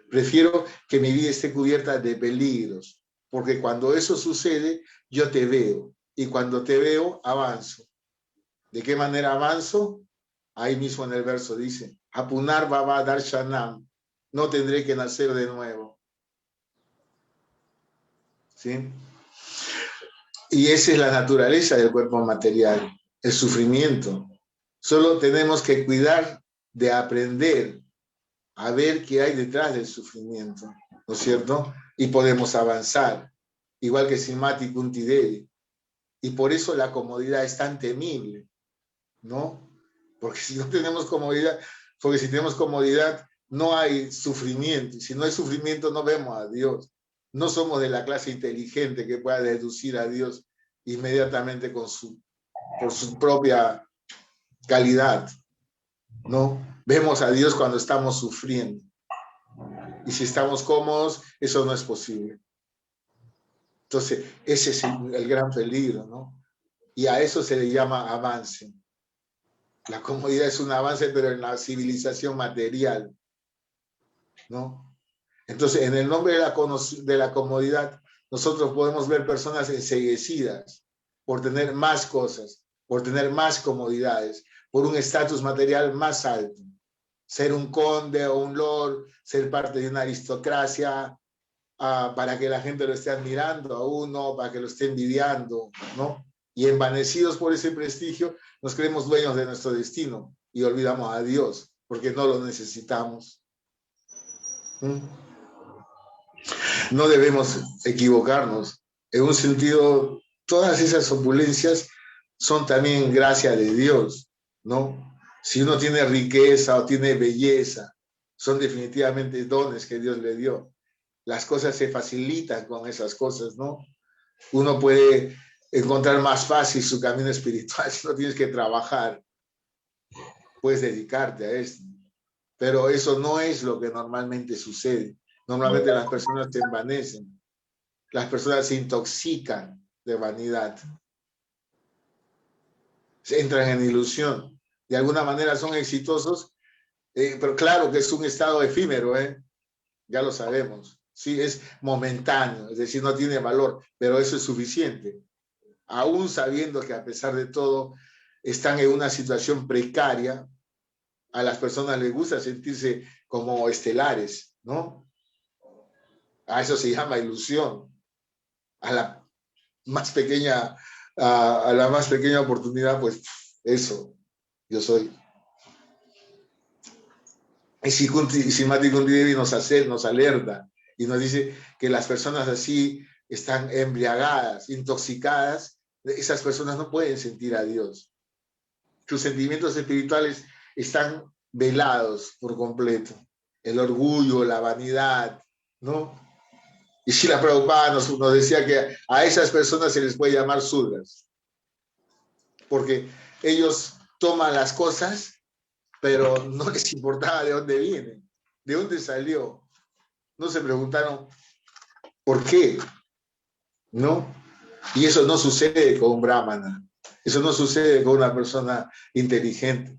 Prefiero que mi vida esté cubierta de peligros, porque cuando eso sucede, yo te veo, y cuando te veo, avanzo. ¿De qué manera avanzo? Ahí mismo en el verso dice, Apunar Baba Darshanam, no tendré que nacer de nuevo. ¿Sí? Y esa es la naturaleza del cuerpo material, el sufrimiento. Solo tenemos que cuidar de aprender a ver qué hay detrás del sufrimiento, ¿no es cierto? Y podemos avanzar, igual que Simati Kunti Devi. Y por eso la comodidad es tan temible, ¿no? Porque si no tenemos comodidad, porque si tenemos comodidad, no hay sufrimiento. Y si no hay sufrimiento, no vemos a Dios. No somos de la clase inteligente que pueda deducir a Dios inmediatamente por su propia calidad, ¿no? Vemos a Dios cuando estamos sufriendo. Y si estamos cómodos, eso no es posible. Entonces, ese es el gran peligro, ¿no? Y a eso se le llama avance. La comodidad es un avance, pero en la civilización material, ¿no? Entonces, en el nombre de la comodidad, nosotros podemos ver personas enceguecidas por tener más cosas, por tener más comodidades, por un estatus material más alto. Ser un conde o un lord, ser parte de una aristocracia, para que la gente lo esté admirando a uno, para que lo esté envidiando, ¿no? Y envanecidos por ese prestigio, nos creemos dueños de nuestro destino y olvidamos a Dios, porque no lo necesitamos. No debemos equivocarnos. En un sentido, todas esas opulencias son también gracia de Dios, ¿no? Si uno tiene riqueza o tiene belleza, son definitivamente dones que Dios le dio. Las cosas se facilitan con esas cosas, ¿no? Uno puede encontrar más fácil su camino espiritual si no tienes que trabajar. Puedes dedicarte a esto. Pero eso no es lo que normalmente sucede. Normalmente las personas se envanecen. Las personas se intoxican de vanidad. Se entran en ilusión. De alguna manera son exitosos, pero claro que es un estado efímero, ya lo sabemos. Sí, es momentáneo, es decir, no tiene valor, pero eso es suficiente. Aún sabiendo que a pesar de todo están en una situación precaria, a las personas les gusta sentirse como estelares, ¿no? A eso se llama ilusión. A la más pequeña oportunidad, pues eso, yo soy. Y Simati Kunti Devi nos alerta y nos dice que las personas así están embriagadas, intoxicadas. Esas personas no pueden sentir a Dios. Sus sentimientos espirituales están velados por completo. El orgullo, la vanidad, ¿no? Y Srila Prabhupada nos decía que a esas personas se les puede llamar sudras, porque ellos toman las cosas, pero no les importaba de dónde viene, de dónde salió. No se preguntaron por qué, ¿no? Y eso no sucede con un brahmana, eso no sucede con una persona inteligente.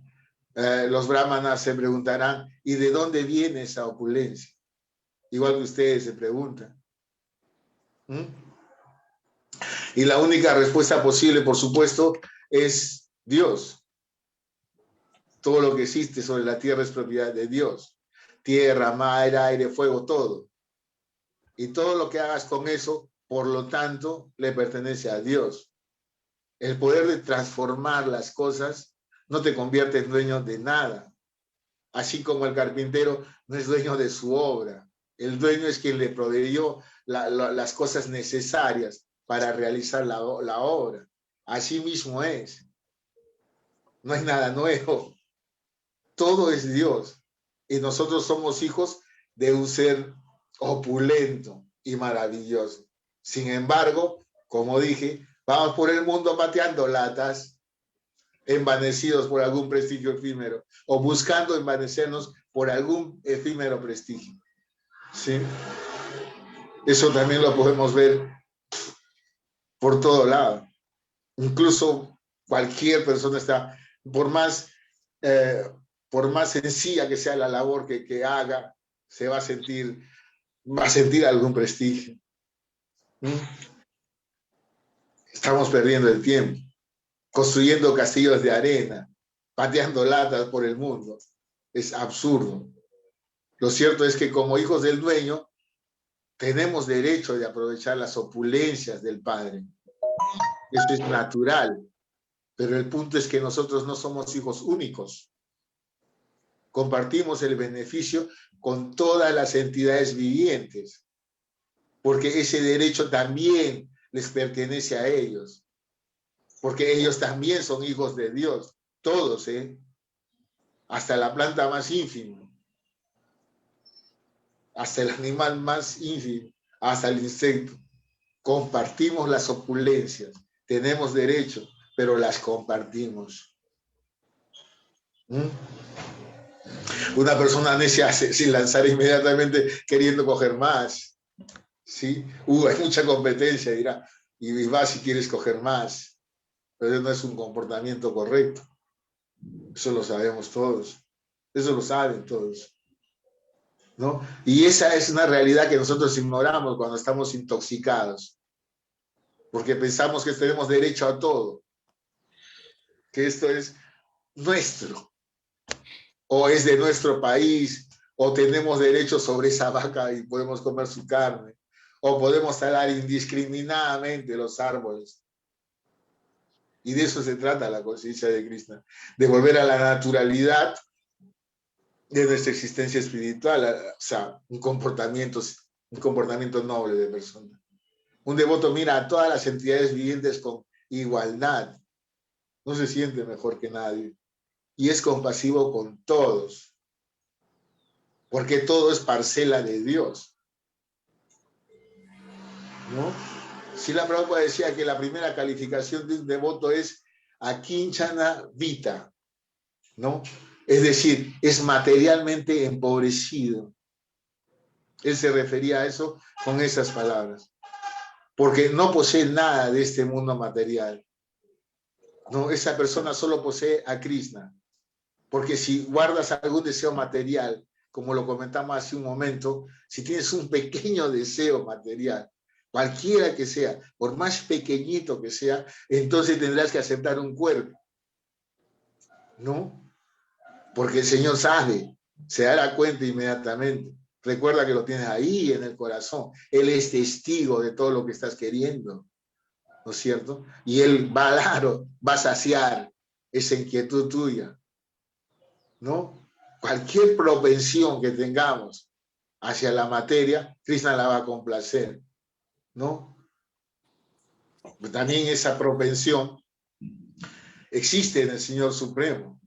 Los brahmanas se preguntarán, ¿y de dónde viene esa opulencia? Igual que ustedes se preguntan. Y la única respuesta posible, por supuesto, es Dios. Todo lo que existe sobre la tierra es propiedad de Dios. Tierra, mar, aire, fuego, todo. Y todo lo que hagas con eso, por lo tanto, le pertenece a Dios. El poder de transformar las cosas no te convierte en dueño de nada. Así como el carpintero no es dueño de su obra. El dueño es quien le proveyó las cosas necesarias para realizar la obra. Así mismo es. No hay nada nuevo. Todo es Dios. Y nosotros somos hijos de un ser opulento y maravilloso. Sin embargo, como dije, vamos por el mundo pateando latas, envanecidos por algún prestigio efímero, o buscando envanecernos por algún efímero prestigio. ¿Sí? Eso también lo podemos ver por todo lado. Incluso cualquier persona está, por más sencilla que sea la labor que haga, se va a sentir algún prestigio. Estamos perdiendo el tiempo, construyendo castillos de arena, pateando latas por el mundo. Es absurdo. Lo cierto es que como hijos del dueño, tenemos derecho de aprovechar las opulencias del Padre. Eso es natural. Pero el punto es que nosotros no somos hijos únicos. Compartimos el beneficio con todas las entidades vivientes, porque ese derecho también les pertenece a ellos, porque ellos también son hijos de Dios, todos, hasta la planta más ínfima, hasta el animal más ínfimo, hasta el insecto. Compartimos las opulencias, tenemos derecho, pero las compartimos. Una persona necia sin lanzar inmediatamente queriendo coger más. ¿Sí? Hay mucha competencia, dirá, y vas si quieres coger más. Pero eso no es un comportamiento correcto. Eso lo sabemos todos. Eso lo saben todos. ¿No? Y esa es una realidad que nosotros ignoramos cuando estamos intoxicados. Porque pensamos que tenemos derecho a todo. Que esto es nuestro. O es de nuestro país. O tenemos derecho sobre esa vaca y podemos comer su carne. O podemos talar indiscriminadamente los árboles. Y de eso se trata la conciencia de Krishna. De volver a la naturalidad de nuestra existencia espiritual. O sea, un comportamiento noble de persona. Un devoto mira a todas las entidades vivientes con igualdad. No se siente mejor que nadie. Y es compasivo con todos. Porque todo es parcela de Dios. ¿No? Srila Prabhupada decía que la primera calificación de un devoto es akinchana vita, ¿no? Es decir, es materialmente empobrecido. Él se refería a eso con esas palabras. Porque no posee nada de este mundo material. No, esa persona solo posee a Krishna. Porque si guardas algún deseo material, como lo comentamos hace un momento, si tienes un pequeño deseo material, cualquiera que sea, por más pequeñito que sea, entonces tendrás que aceptar un cuerpo. ¿No? Porque el Señor sabe, se dará cuenta inmediatamente. Recuerda que lo tienes ahí en el corazón. Él es testigo de todo lo que estás queriendo. ¿No es cierto? Y Él va a dar, va a saciar esa inquietud tuya. ¿No? Cualquier propensión que tengamos hacia la materia, Krishna la va a complacer. ¿No? También esa propensión existe en el Señor Supremo.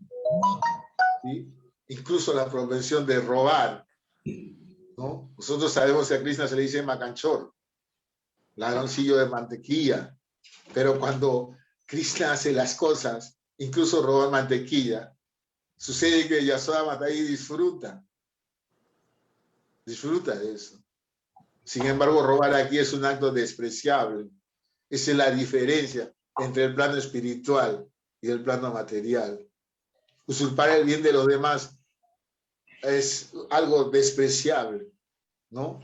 ¿Sí? Incluso la propensión de robar. ¿No? Nosotros sabemos que a Krishna se le dice macanchor, ladroncillo de mantequilla, pero cuando Krishna hace las cosas, incluso robar mantequilla, sucede que Yashoda Mataji disfruta de eso. Sin embargo, robar aquí es un acto despreciable. Esa es la diferencia entre el plano espiritual y el plano material. Usurpar el bien de los demás es algo despreciable, ¿no?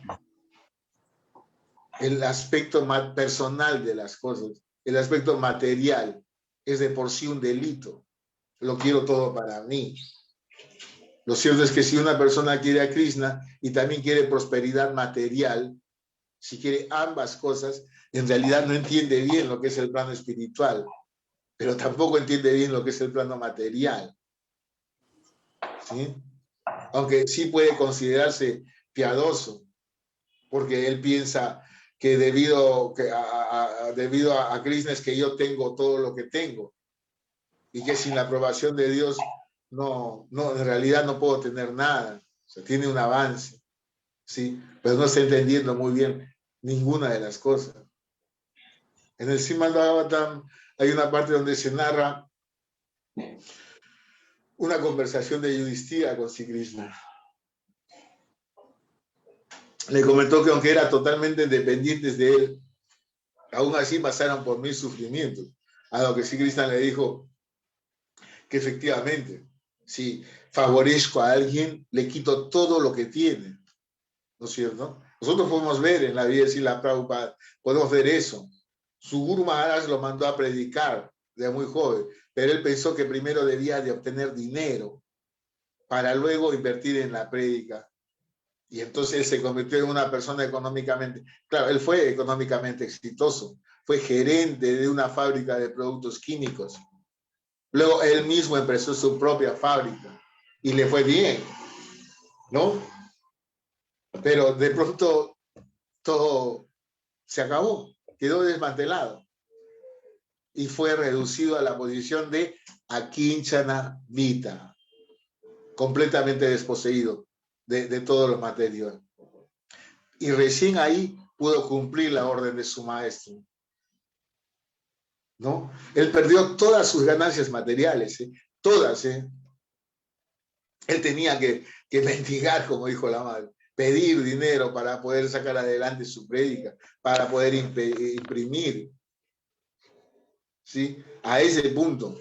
El aspecto personal de las cosas, el aspecto material, es de por sí un delito. Lo quiero todo para mí. Lo cierto es que si una persona quiere a Krishna y también quiere prosperidad material, si quiere ambas cosas, en realidad no entiende bien lo que es el plano espiritual, pero tampoco entiende bien lo que es el plano material. ¿Sí? Aunque sí puede considerarse piadoso, porque él piensa que debido a Krishna es que yo tengo todo lo que tengo, y que sin la aprobación de Dios en realidad no puedo tener nada. O sea, tiene un avance, ¿sí? Pero no está entendiendo muy bien ninguna de las cosas. En el Srimad Bhagavatam hay una parte donde se narra una conversación de Yudhishthira con Sri Krishna. Le comentó que aunque eran totalmente dependientes de él, aún así pasaron por 1000 sufrimientos. A lo que Sri Krishna le dijo que efectivamente, si favorezco a alguien, le quito todo lo que tiene. ¿No es cierto? Nosotros podemos ver en la vida de Srila Prabhupada, podemos ver eso. Su Guru Maharaj lo mandó a predicar de muy joven, pero él pensó que primero debía de obtener dinero para luego invertir en la prédica. Y entonces él se convirtió en una persona económicamente, claro, él fue económicamente exitoso, fue gerente de una fábrica de productos químicos. Luego él mismo empezó su propia fábrica y le fue bien, ¿no? Pero de pronto todo se acabó, quedó desmantelado y fue reducido a la posición de Akinchana Vita, completamente desposeído de todo lo material. Y recién ahí pudo cumplir la orden de su maestro, ¿no? Él perdió todas sus ganancias materiales, todas. Él tenía que mendigar, como dijo la madre, pedir dinero para poder sacar adelante su prédica, para poder imprimir, ¿sí? A ese punto.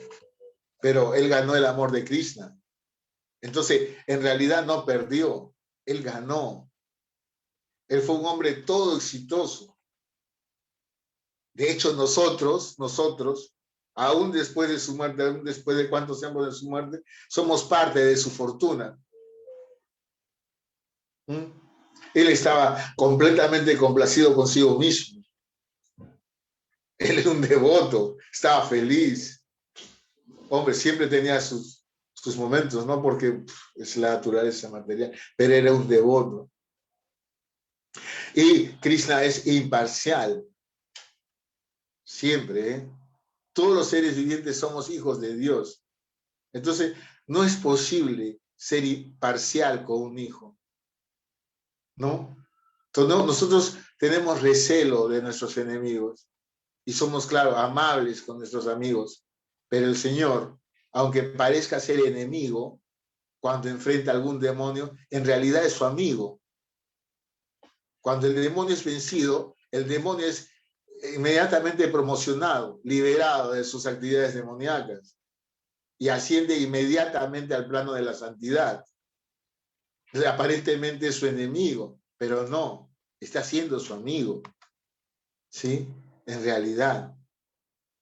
Pero él ganó el amor de Krishna. Entonces, en realidad no perdió, él ganó. Él fue un hombre todo exitoso. De hecho, nosotros, aún después de su muerte, aún después de cuántos años de su muerte, somos parte de su fortuna. Él estaba completamente complacido consigo mismo. Él era un devoto, estaba feliz. Hombre, siempre tenía sus momentos, ¿no? Porque es la naturaleza material, pero era un devoto. Y Krishna es imparcial. Siempre, ¿eh? Todos los seres vivientes somos hijos de Dios. Entonces, no es posible ser imparcial con un hijo, ¿no? Entonces, nosotros tenemos recelo de nuestros enemigos y somos, claro, amables con nuestros amigos, pero el Señor, aunque parezca ser enemigo, cuando enfrenta a algún demonio, en realidad es su amigo. Cuando el demonio es vencido, el demonio es inmediatamente promocionado, liberado de sus actividades demoníacas y asciende inmediatamente al plano de la santidad. Aparentemente es su enemigo, pero no, está siendo su amigo, ¿sí? En realidad.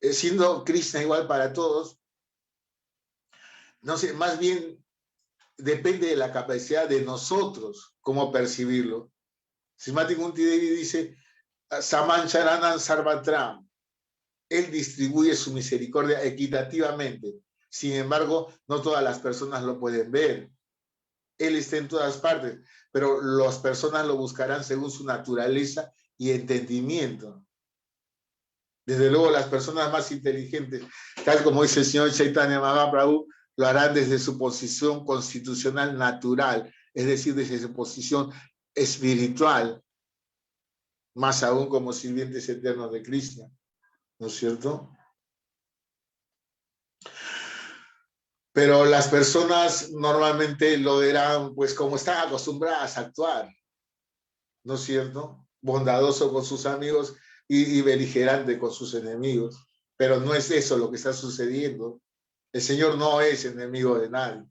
Siendo Krishna igual para todos, no sé, más bien depende de la capacidad de nosotros cómo percibirlo. Srimati Kunti Devi dice, Samancharanan Sarvatram, él distribuye su misericordia equitativamente. Sin embargo, no todas las personas lo pueden ver. Él está en todas partes, pero las personas lo buscarán según su naturaleza y entendimiento. Desde luego, las personas más inteligentes, tal como dice el señor Chaitanya Mahaprabhu, lo harán desde su posición constitucional natural, es decir, desde su posición espiritual, más aún como sirvientes eternos de Krishna, ¿no es cierto? Pero las personas normalmente lo verán, pues, como están acostumbradas a actuar, ¿no es cierto? Bondadoso con sus amigos y beligerante con sus enemigos. Pero no es eso lo que está sucediendo. El Señor no es enemigo de nadie.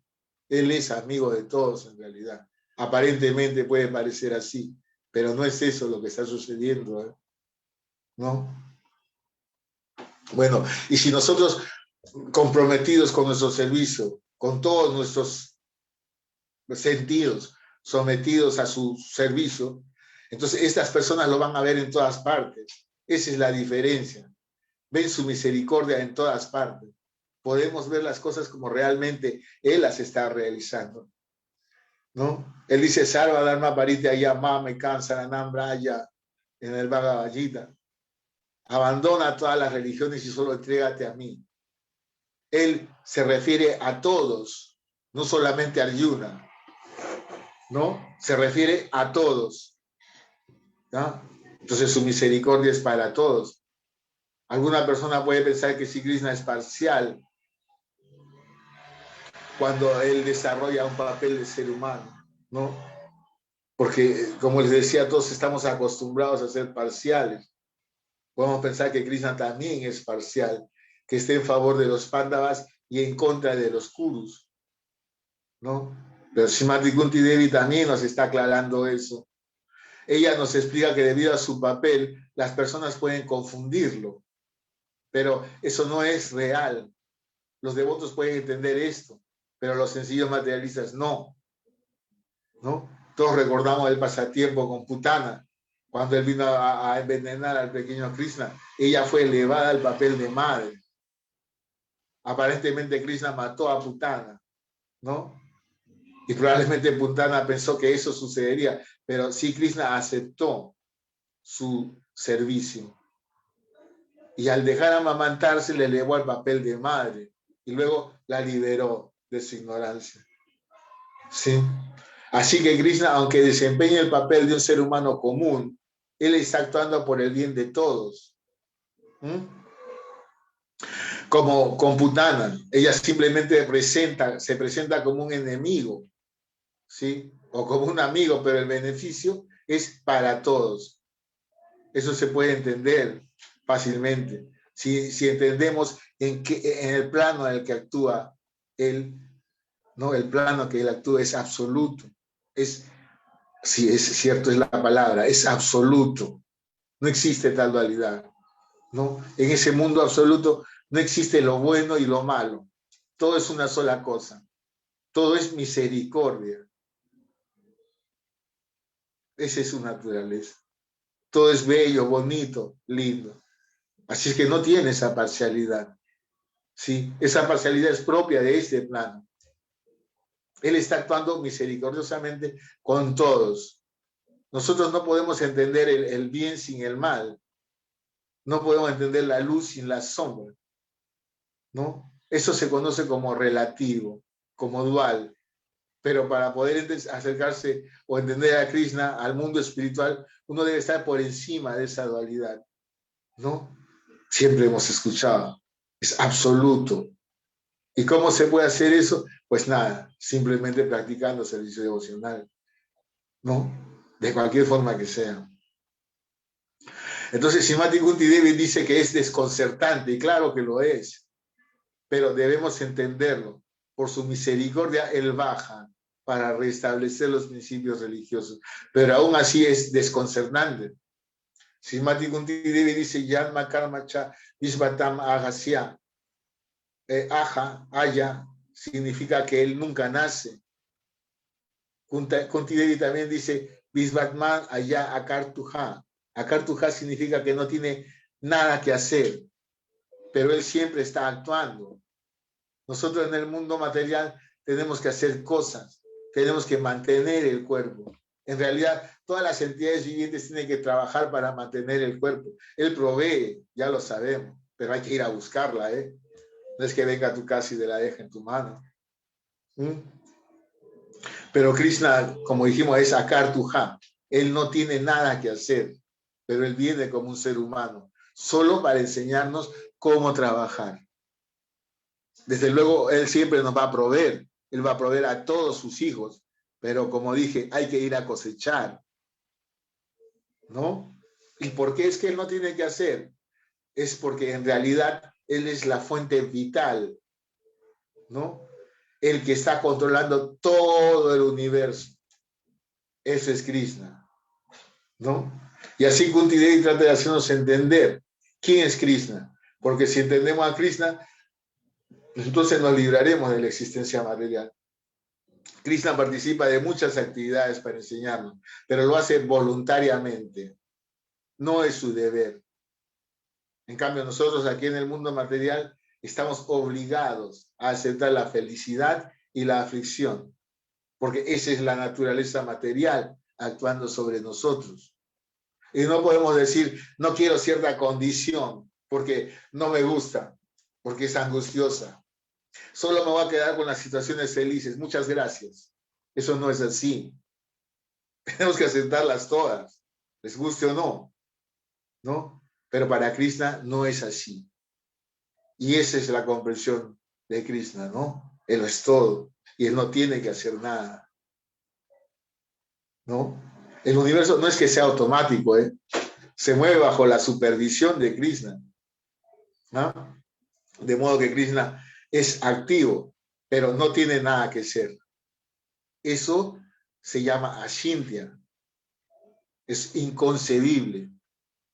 Él es amigo de todos en realidad. Aparentemente puede parecer así, pero no es eso lo que está sucediendo, ¿eh? ¿No? Bueno, y si nosotros comprometidos con nuestro servicio, con todos nuestros sentidos sometidos a su servicio, entonces estas personas lo van a ver en todas partes. Esa es la diferencia. Ven su misericordia en todas partes. Podemos ver las cosas como realmente Él las está realizando, ¿no? Él dice, Sarva Dharma Parite Ayama me cansa Braya en el Bhagavad Gita. Abandona todas las religiones y solo entrégate a mí. Él se refiere a todos, no solamente a Arjuna, ¿no? Se refiere a todos, ¿no? Entonces su misericordia es para todos. Alguna persona puede pensar que si Krishna es parcial cuando él desarrolla un papel de ser humano, ¿no? Porque, como les decía, todos estamos acostumbrados a ser parciales. Podemos pensar que Krishna también es parcial, que esté en favor de los Pándavas y en contra de los Kurus, ¿no? Pero Srimati Kunti Devi también nos está aclarando eso. Ella nos explica que debido a su papel, las personas pueden confundirlo, pero eso no es real. Los devotos pueden entender esto, pero los sencillos materialistas no, ¿no? Todos recordamos el pasatiempo con Putana, cuando él vino a envenenar al pequeño Krishna. Ella fue elevada al papel de madre. Aparentemente Krishna mató a Putana, ¿no? Y probablemente Putana pensó que eso sucedería, pero sí Krishna aceptó su servicio. Y al dejar amamantarse, le elevó al papel de madre y luego la liberó de su ignorancia. ¿Sí? Así que Krishna, aunque desempeña el papel de un ser humano común, él está actuando por el bien de todos. Como con Putana, ella simplemente se presenta como un enemigo, ¿sí? O como un amigo, pero el beneficio es para todos. Eso se puede entender fácilmente si entendemos en el plano en el que actúa él, ¿no? El plano que él actúa es absoluto. Sí, es cierto, es la palabra, es absoluto. No existe tal dualidad, ¿no? En ese mundo absoluto no existe lo bueno y lo malo. Todo es una sola cosa. Todo es misericordia. Esa es su naturaleza. Todo es bello, bonito, lindo. Así es que no tiene esa parcialidad. ¿Sí? Esa parcialidad es propia de este plano. Él está actuando misericordiosamente con todos. Nosotros no podemos entender el bien sin el mal. No podemos entender la luz sin la sombra, ¿no? Eso se conoce como relativo, como dual. Pero para poder acercarse o entender a Krishna, al mundo espiritual, uno debe estar por encima de esa dualidad, ¿no? Siempre hemos escuchado, es absoluto. ¿Y cómo se puede hacer eso? Pues nada, simplemente practicando servicio devocional, ¿no? De cualquier forma que sea. Entonces, Srimati Kunti Devi dice que es desconcertante, y claro que lo es, pero debemos entenderlo. Por su misericordia, Él baja para restablecer los principios religiosos, pero aún así es desconcertante. Srimati Kunti Devi dice, Yanma Karma Cha Vishvatam Agasya. Aja, Aya, significa que Él nunca nace. Kunti Devi también dice, Vishvatman Aya Akartuja. Akartuja significa que no tiene nada que hacer, pero Él siempre está actuando. Nosotros en el mundo material tenemos que hacer cosas, tenemos que mantener el cuerpo. En realidad, todas las entidades vivientes tienen que trabajar para mantener el cuerpo. Él provee, ya lo sabemos, pero hay que ir a buscarla, ¿eh? No es que venga a tu casa y te la deje en tu mano. Pero Krishna, como dijimos, es Akartuja. Él no tiene nada que hacer, pero Él viene como un ser humano, solo para enseñarnos cómo trabajar. Desde luego, Él siempre nos va a proveer. Él va a proveer a todos sus hijos. Pero como dije, hay que ir a cosechar, ¿no? ¿Y por qué es que Él no tiene que hacer? Es porque en realidad Él es la fuente vital, ¿no? El que está controlando todo el universo. Eso es Krishna, ¿no? Y así Kunti Devi trata de hacernos entender quién es Krishna. Porque si entendemos a Krishna, entonces nos libraremos de la existencia material. Krishna participa de muchas actividades para enseñarnos, pero lo hace voluntariamente. No es su deber. En cambio, nosotros aquí en el mundo material estamos obligados a aceptar la felicidad y la aflicción, porque esa es la naturaleza material actuando sobre nosotros. Y no podemos decir, no quiero cierta condición porque no me gusta, porque es angustiosa. Solo me voy a quedar con las situaciones felices. Muchas gracias. Eso no es así. Tenemos que aceptarlas todas, les guste o no, ¿no? Pero para Krishna no es así. Y esa es la comprensión de Krishna, ¿no? Él es todo y Él no tiene que hacer nada, ¿no? El universo no es que sea automático, ¿eh? Se mueve bajo la supervisión de Krishna, ¿no? De modo que Krishna es activo, pero no tiene nada que ser. Eso se llama ashintya. Es inconcebible.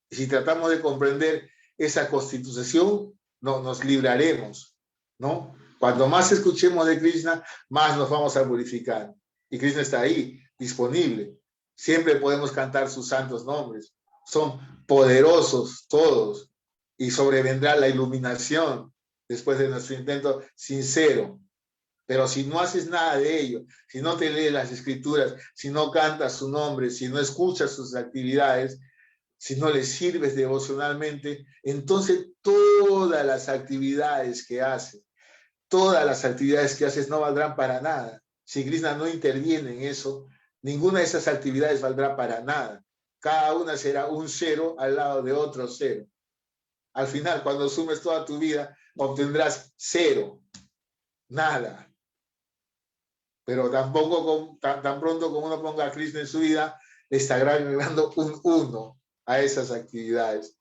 Y si tratamos de comprender esa constitución, no, nos libraremos, ¿no? Cuanto más escuchemos de Krishna, más nos vamos a purificar. Y Krishna está ahí, disponible. Siempre podemos cantar sus santos nombres. Son poderosos todos. Y sobrevendrá la iluminación después de nuestro intento sincero. Pero si no haces nada de ello, si no te lees las escrituras, si no cantas su nombre, si no escuchas sus actividades, si no le sirves devocionalmente, entonces todas las actividades que haces no valdrán para nada. Si Krishna no interviene en eso, ninguna de esas actividades valdrá para nada. Cada una será un cero al lado de otro cero. Al final, cuando sumes toda tu vida, obtendrás cero, nada. Pero tan pronto como uno ponga a Krishna en su vida, le estará agregando un 1 a esas actividades.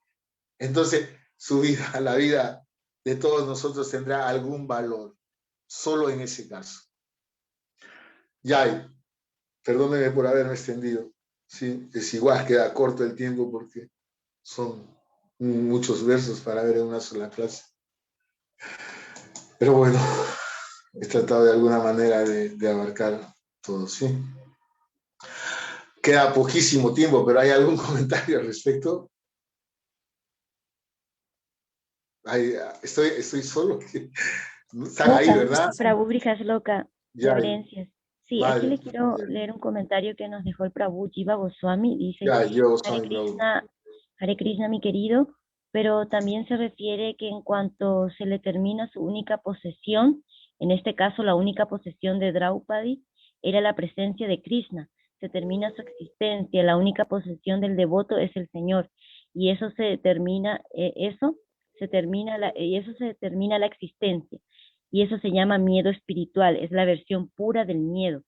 Entonces, su vida, la vida de todos nosotros tendrá algún valor, solo en ese caso. Yay, perdóneme por haberme extendido. Sí, es igual, queda corto el tiempo porque son muchos versos para ver en una sola clase. Pero bueno, he tratado de alguna manera de abarcar todo, ¿sí? Queda poquísimo tiempo, pero ¿hay algún comentario al respecto? Estoy solo. Están ahí, ¿verdad? Prabhu Brijas Loca, Ya, reverencias. Sí, vale, aquí le quiero ya. leer un comentario que nos dejó el Prabhu Jiva Goswami. Dice, Ya, yo Hare soy Prabhu. Krishna, Hare Krishna, mi querido, pero también se refiere que en cuanto se le termina su única posesión, en este caso la única posesión de Draupadi, era la presencia de Krishna. Se termina su existencia, la única posesión del devoto es el Señor. Y eso se termina, eso se termina la existencia. Y eso se llama miedo espiritual, es la versión pura del miedo.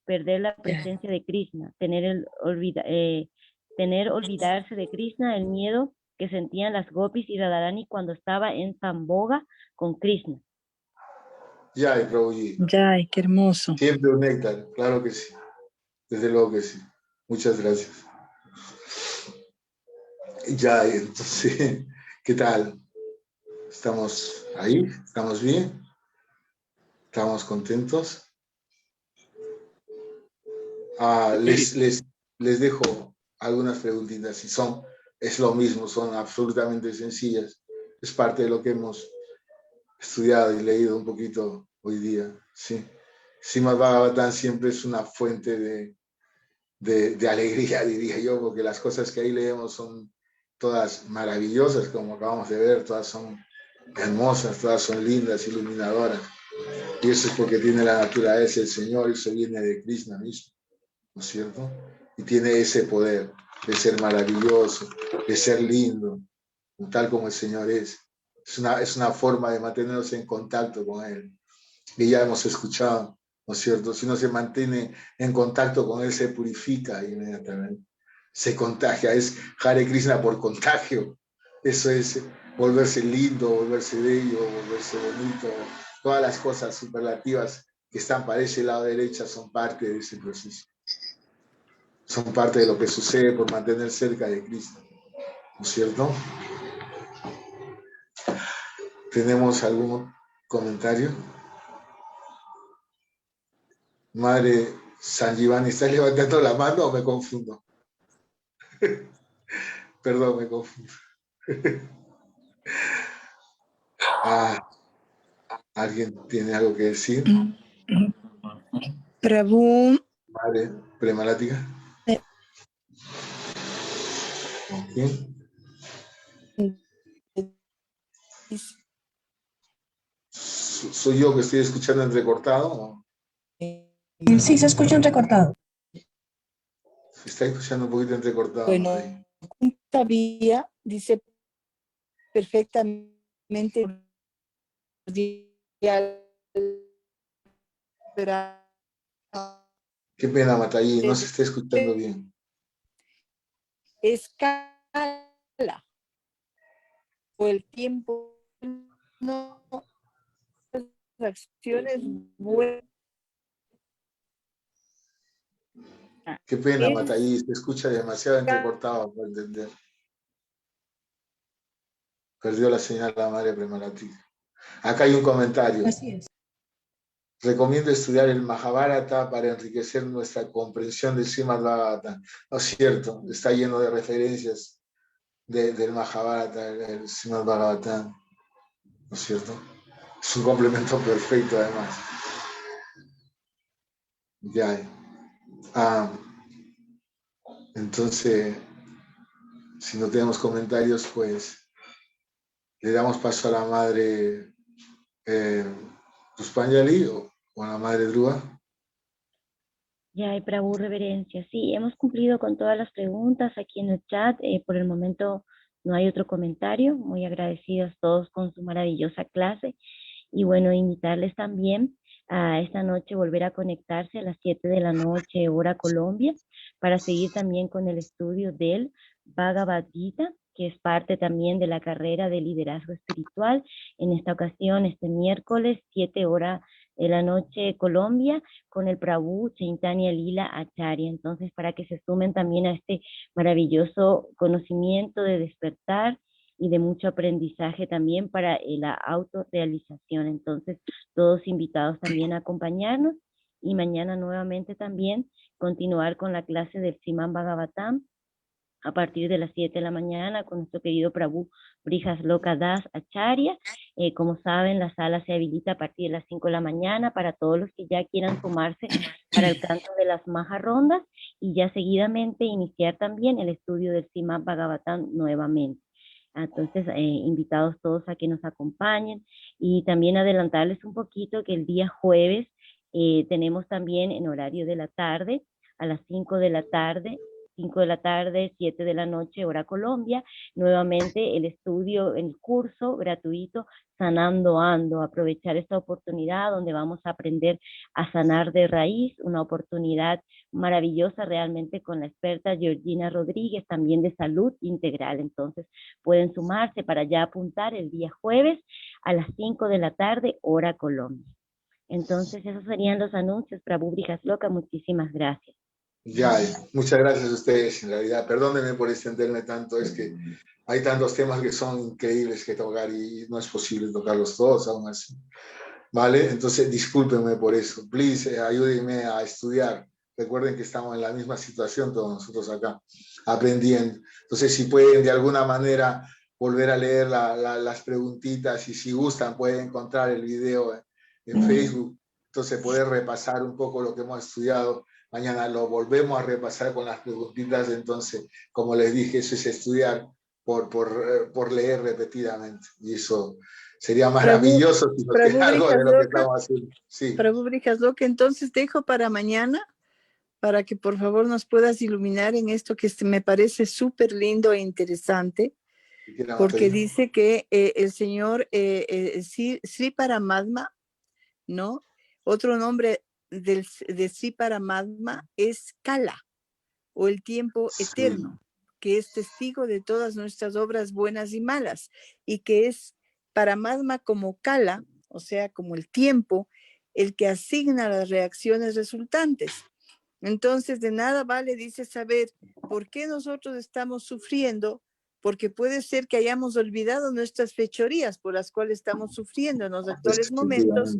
Perder la presencia de Krishna, olvidarse de Krishna, el miedo que sentían las gopis y Radharani cuando estaba en Samboga con Krishna. Ya, Prabhuji. Ya, qué hermoso. Siempre un néctar, claro que sí. Desde luego que sí. Muchas gracias. Ya, entonces, ¿qué tal? ¿Estamos ahí? ¿Estamos bien? ¿Estamos contentos? Les dejo algunas preguntitas. Si es lo mismo, son absolutamente sencillas. Es parte de lo que hemos estudiado y leído un poquito hoy día. Sí. Srimad Bhagavatam siempre es una fuente de alegría, diría yo, porque las cosas que ahí leemos son todas maravillosas, como acabamos de ver, todas son hermosas, todas son lindas, iluminadoras. Y eso es porque tiene la naturaleza del Señor, eso viene de Krishna mismo, ¿no es cierto? Y tiene ese poder de ser maravilloso, de ser lindo, tal como el Señor es. Es una forma de mantenernos en contacto con Él. Y ya hemos escuchado, ¿no es cierto? Si uno se mantiene en contacto con Él, se purifica inmediatamente. Se contagia, es Hare Krishna por contagio. Eso es volverse lindo, volverse bello, volverse bonito. Todas las cosas superlativas que están para ese lado derecha son parte de ese proceso. Son parte de lo que sucede por mantener cerca de Cristo, ¿no es cierto? ¿Tenemos algún comentario? Madre Sanjivani, ¿estás levantando la mano o me confundo? Perdón, me confundo. ¿Alguien tiene algo que decir? Prabhu. Madre Premalática. ¿Okay? ¿Soy yo que estoy escuchando entrecortado? ¿O? Sí, se escucha entrecortado. Se está escuchando un poquito entrecortado. Bueno, todavía dice perfectamente. Qué pena, Matallí, no se está escuchando bien. Escala o el tiempo, no, las acciones buenas. Qué pena, Matallí, se escucha demasiado entrecortado para entender. Perdió la señal la madre Premalática. Acá hay un comentario. Así es. Recomiendo estudiar el Mahabharata para enriquecer nuestra comprensión del Srimad Bhagavatam. No es cierto, está lleno de referencias del Mahabharata, el Srimad Bhagavatam. ¿No es cierto? Es un complemento perfecto, además. Ya. Entonces, si no tenemos comentarios, pues le damos paso a la madre Pushpanjali o a la madre Dhruva. Ya, Prabhu, reverencia. Sí, hemos cumplido con todas las preguntas aquí en el chat. Por el momento no hay otro comentario. Muy agradecidos todos con su maravillosa clase. Y bueno, invitarles también a esta noche volver a conectarse a las 7 de la noche, hora Colombia, para seguir también con el estudio del Bhagavad Gita, que es parte también de la carrera de liderazgo espiritual. En esta ocasión, este miércoles, 7 horas de la noche Colombia, con el Prabhu Chaitanya Lila Acharya. Entonces, para que se sumen también a este maravilloso conocimiento de despertar y de mucho aprendizaje también para la autorrealización. Entonces, todos invitados también a acompañarnos y mañana nuevamente también continuar con la clase del Srimad Bhagavatam a partir de las 7 de la mañana con nuestro querido Prabhu Brihasloka Das Acharya. Como saben, la sala se habilita a partir de las 5 de la mañana para todos los que ya quieran sumarse para el canto de las Maharondas y ya seguidamente iniciar también el estudio del Srimad Bhagavatam nuevamente. Entonces, invitados todos a que nos acompañen y también adelantarles un poquito que el día jueves tenemos también en horario de la tarde, a las 5 de la tarde, 7 de la noche, hora Colombia, nuevamente el estudio, el curso gratuito Sanando Ando, aprovechar esta oportunidad donde vamos a aprender a sanar de raíz, una oportunidad maravillosa realmente con la experta Georgina Rodríguez, también de salud integral. Entonces pueden sumarse para ya apuntar el día jueves a las 5 de la tarde, hora Colombia. Entonces esos serían los anuncios. Prabhu Brihasloka, muchísimas gracias. Ya, muchas gracias a ustedes, en realidad. Perdónenme por extenderme tanto, es que hay tantos temas que son increíbles que tocar y no es posible tocarlos todos aún así. ¿Vale? Entonces, discúlpenme por eso. Please, ayúdenme a estudiar. Recuerden que estamos en la misma situación todos nosotros acá, aprendiendo. Entonces, si pueden de alguna manera volver a leer las preguntitas y si gustan pueden encontrar el video en Facebook. Entonces, poder repasar un poco lo que hemos estudiado. Mañana lo volvemos a repasar con las preguntitas. Entonces, como les dije, eso es estudiar por leer repetidamente. Y eso sería maravilloso si nos queda algo de lo que estamos haciendo. Sí. Prabhu Brihasloka, entonces dejo para mañana, para que por favor nos puedas iluminar en esto que me parece súper lindo e interesante, porque dice que el señor Sri Paramatma, ¿no? Otro nombre de Sri Paramatma es Kala, o el tiempo eterno, que es testigo de todas nuestras obras buenas y malas, y que es Paramatma como Kala, o sea, como el tiempo, el que asigna las reacciones resultantes. Entonces, de nada vale, dice, saber por qué nosotros estamos sufriendo, porque puede ser que hayamos olvidado nuestras fechorías por las cuales estamos sufriendo en los actuales momentos,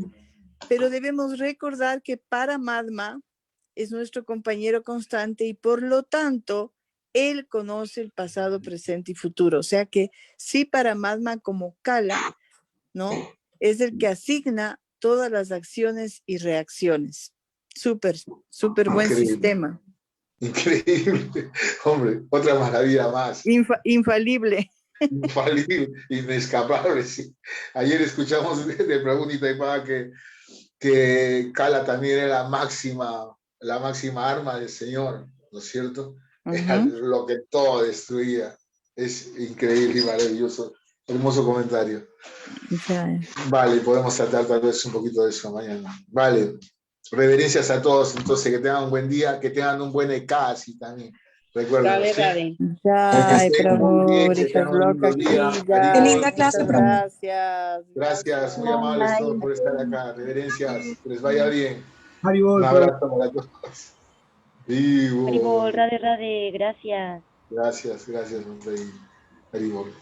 pero debemos recordar que Paramatma es nuestro compañero constante y por lo tanto, él conoce el pasado, presente y futuro. O sea que sí, Paramatma como Kala, ¿no? Es el que asigna todas las acciones y reacciones. Súper, súper buen sistema. Increíble. Hombre, otra maravilla más. Infalible. Infalible, inescapable, sí. Ayer escuchamos de Prabhu Nitaipada que Kala también era la máxima arma del Señor, ¿no es cierto? Era lo que todo destruía. Es increíble y maravilloso. Hermoso comentario. Vale, podemos tratar tal vez un poquito de eso mañana. Vale, reverencias a todos. Entonces, que tengan un buen día, que tengan un buen Ekasi también. Recuerden. Qué linda clase, Gracias, muy amables todos por estar acá. Reverencias, que les vaya bien. Un abrazo para todos. Haribol, Radhe, gracias. Gracias, Haribol.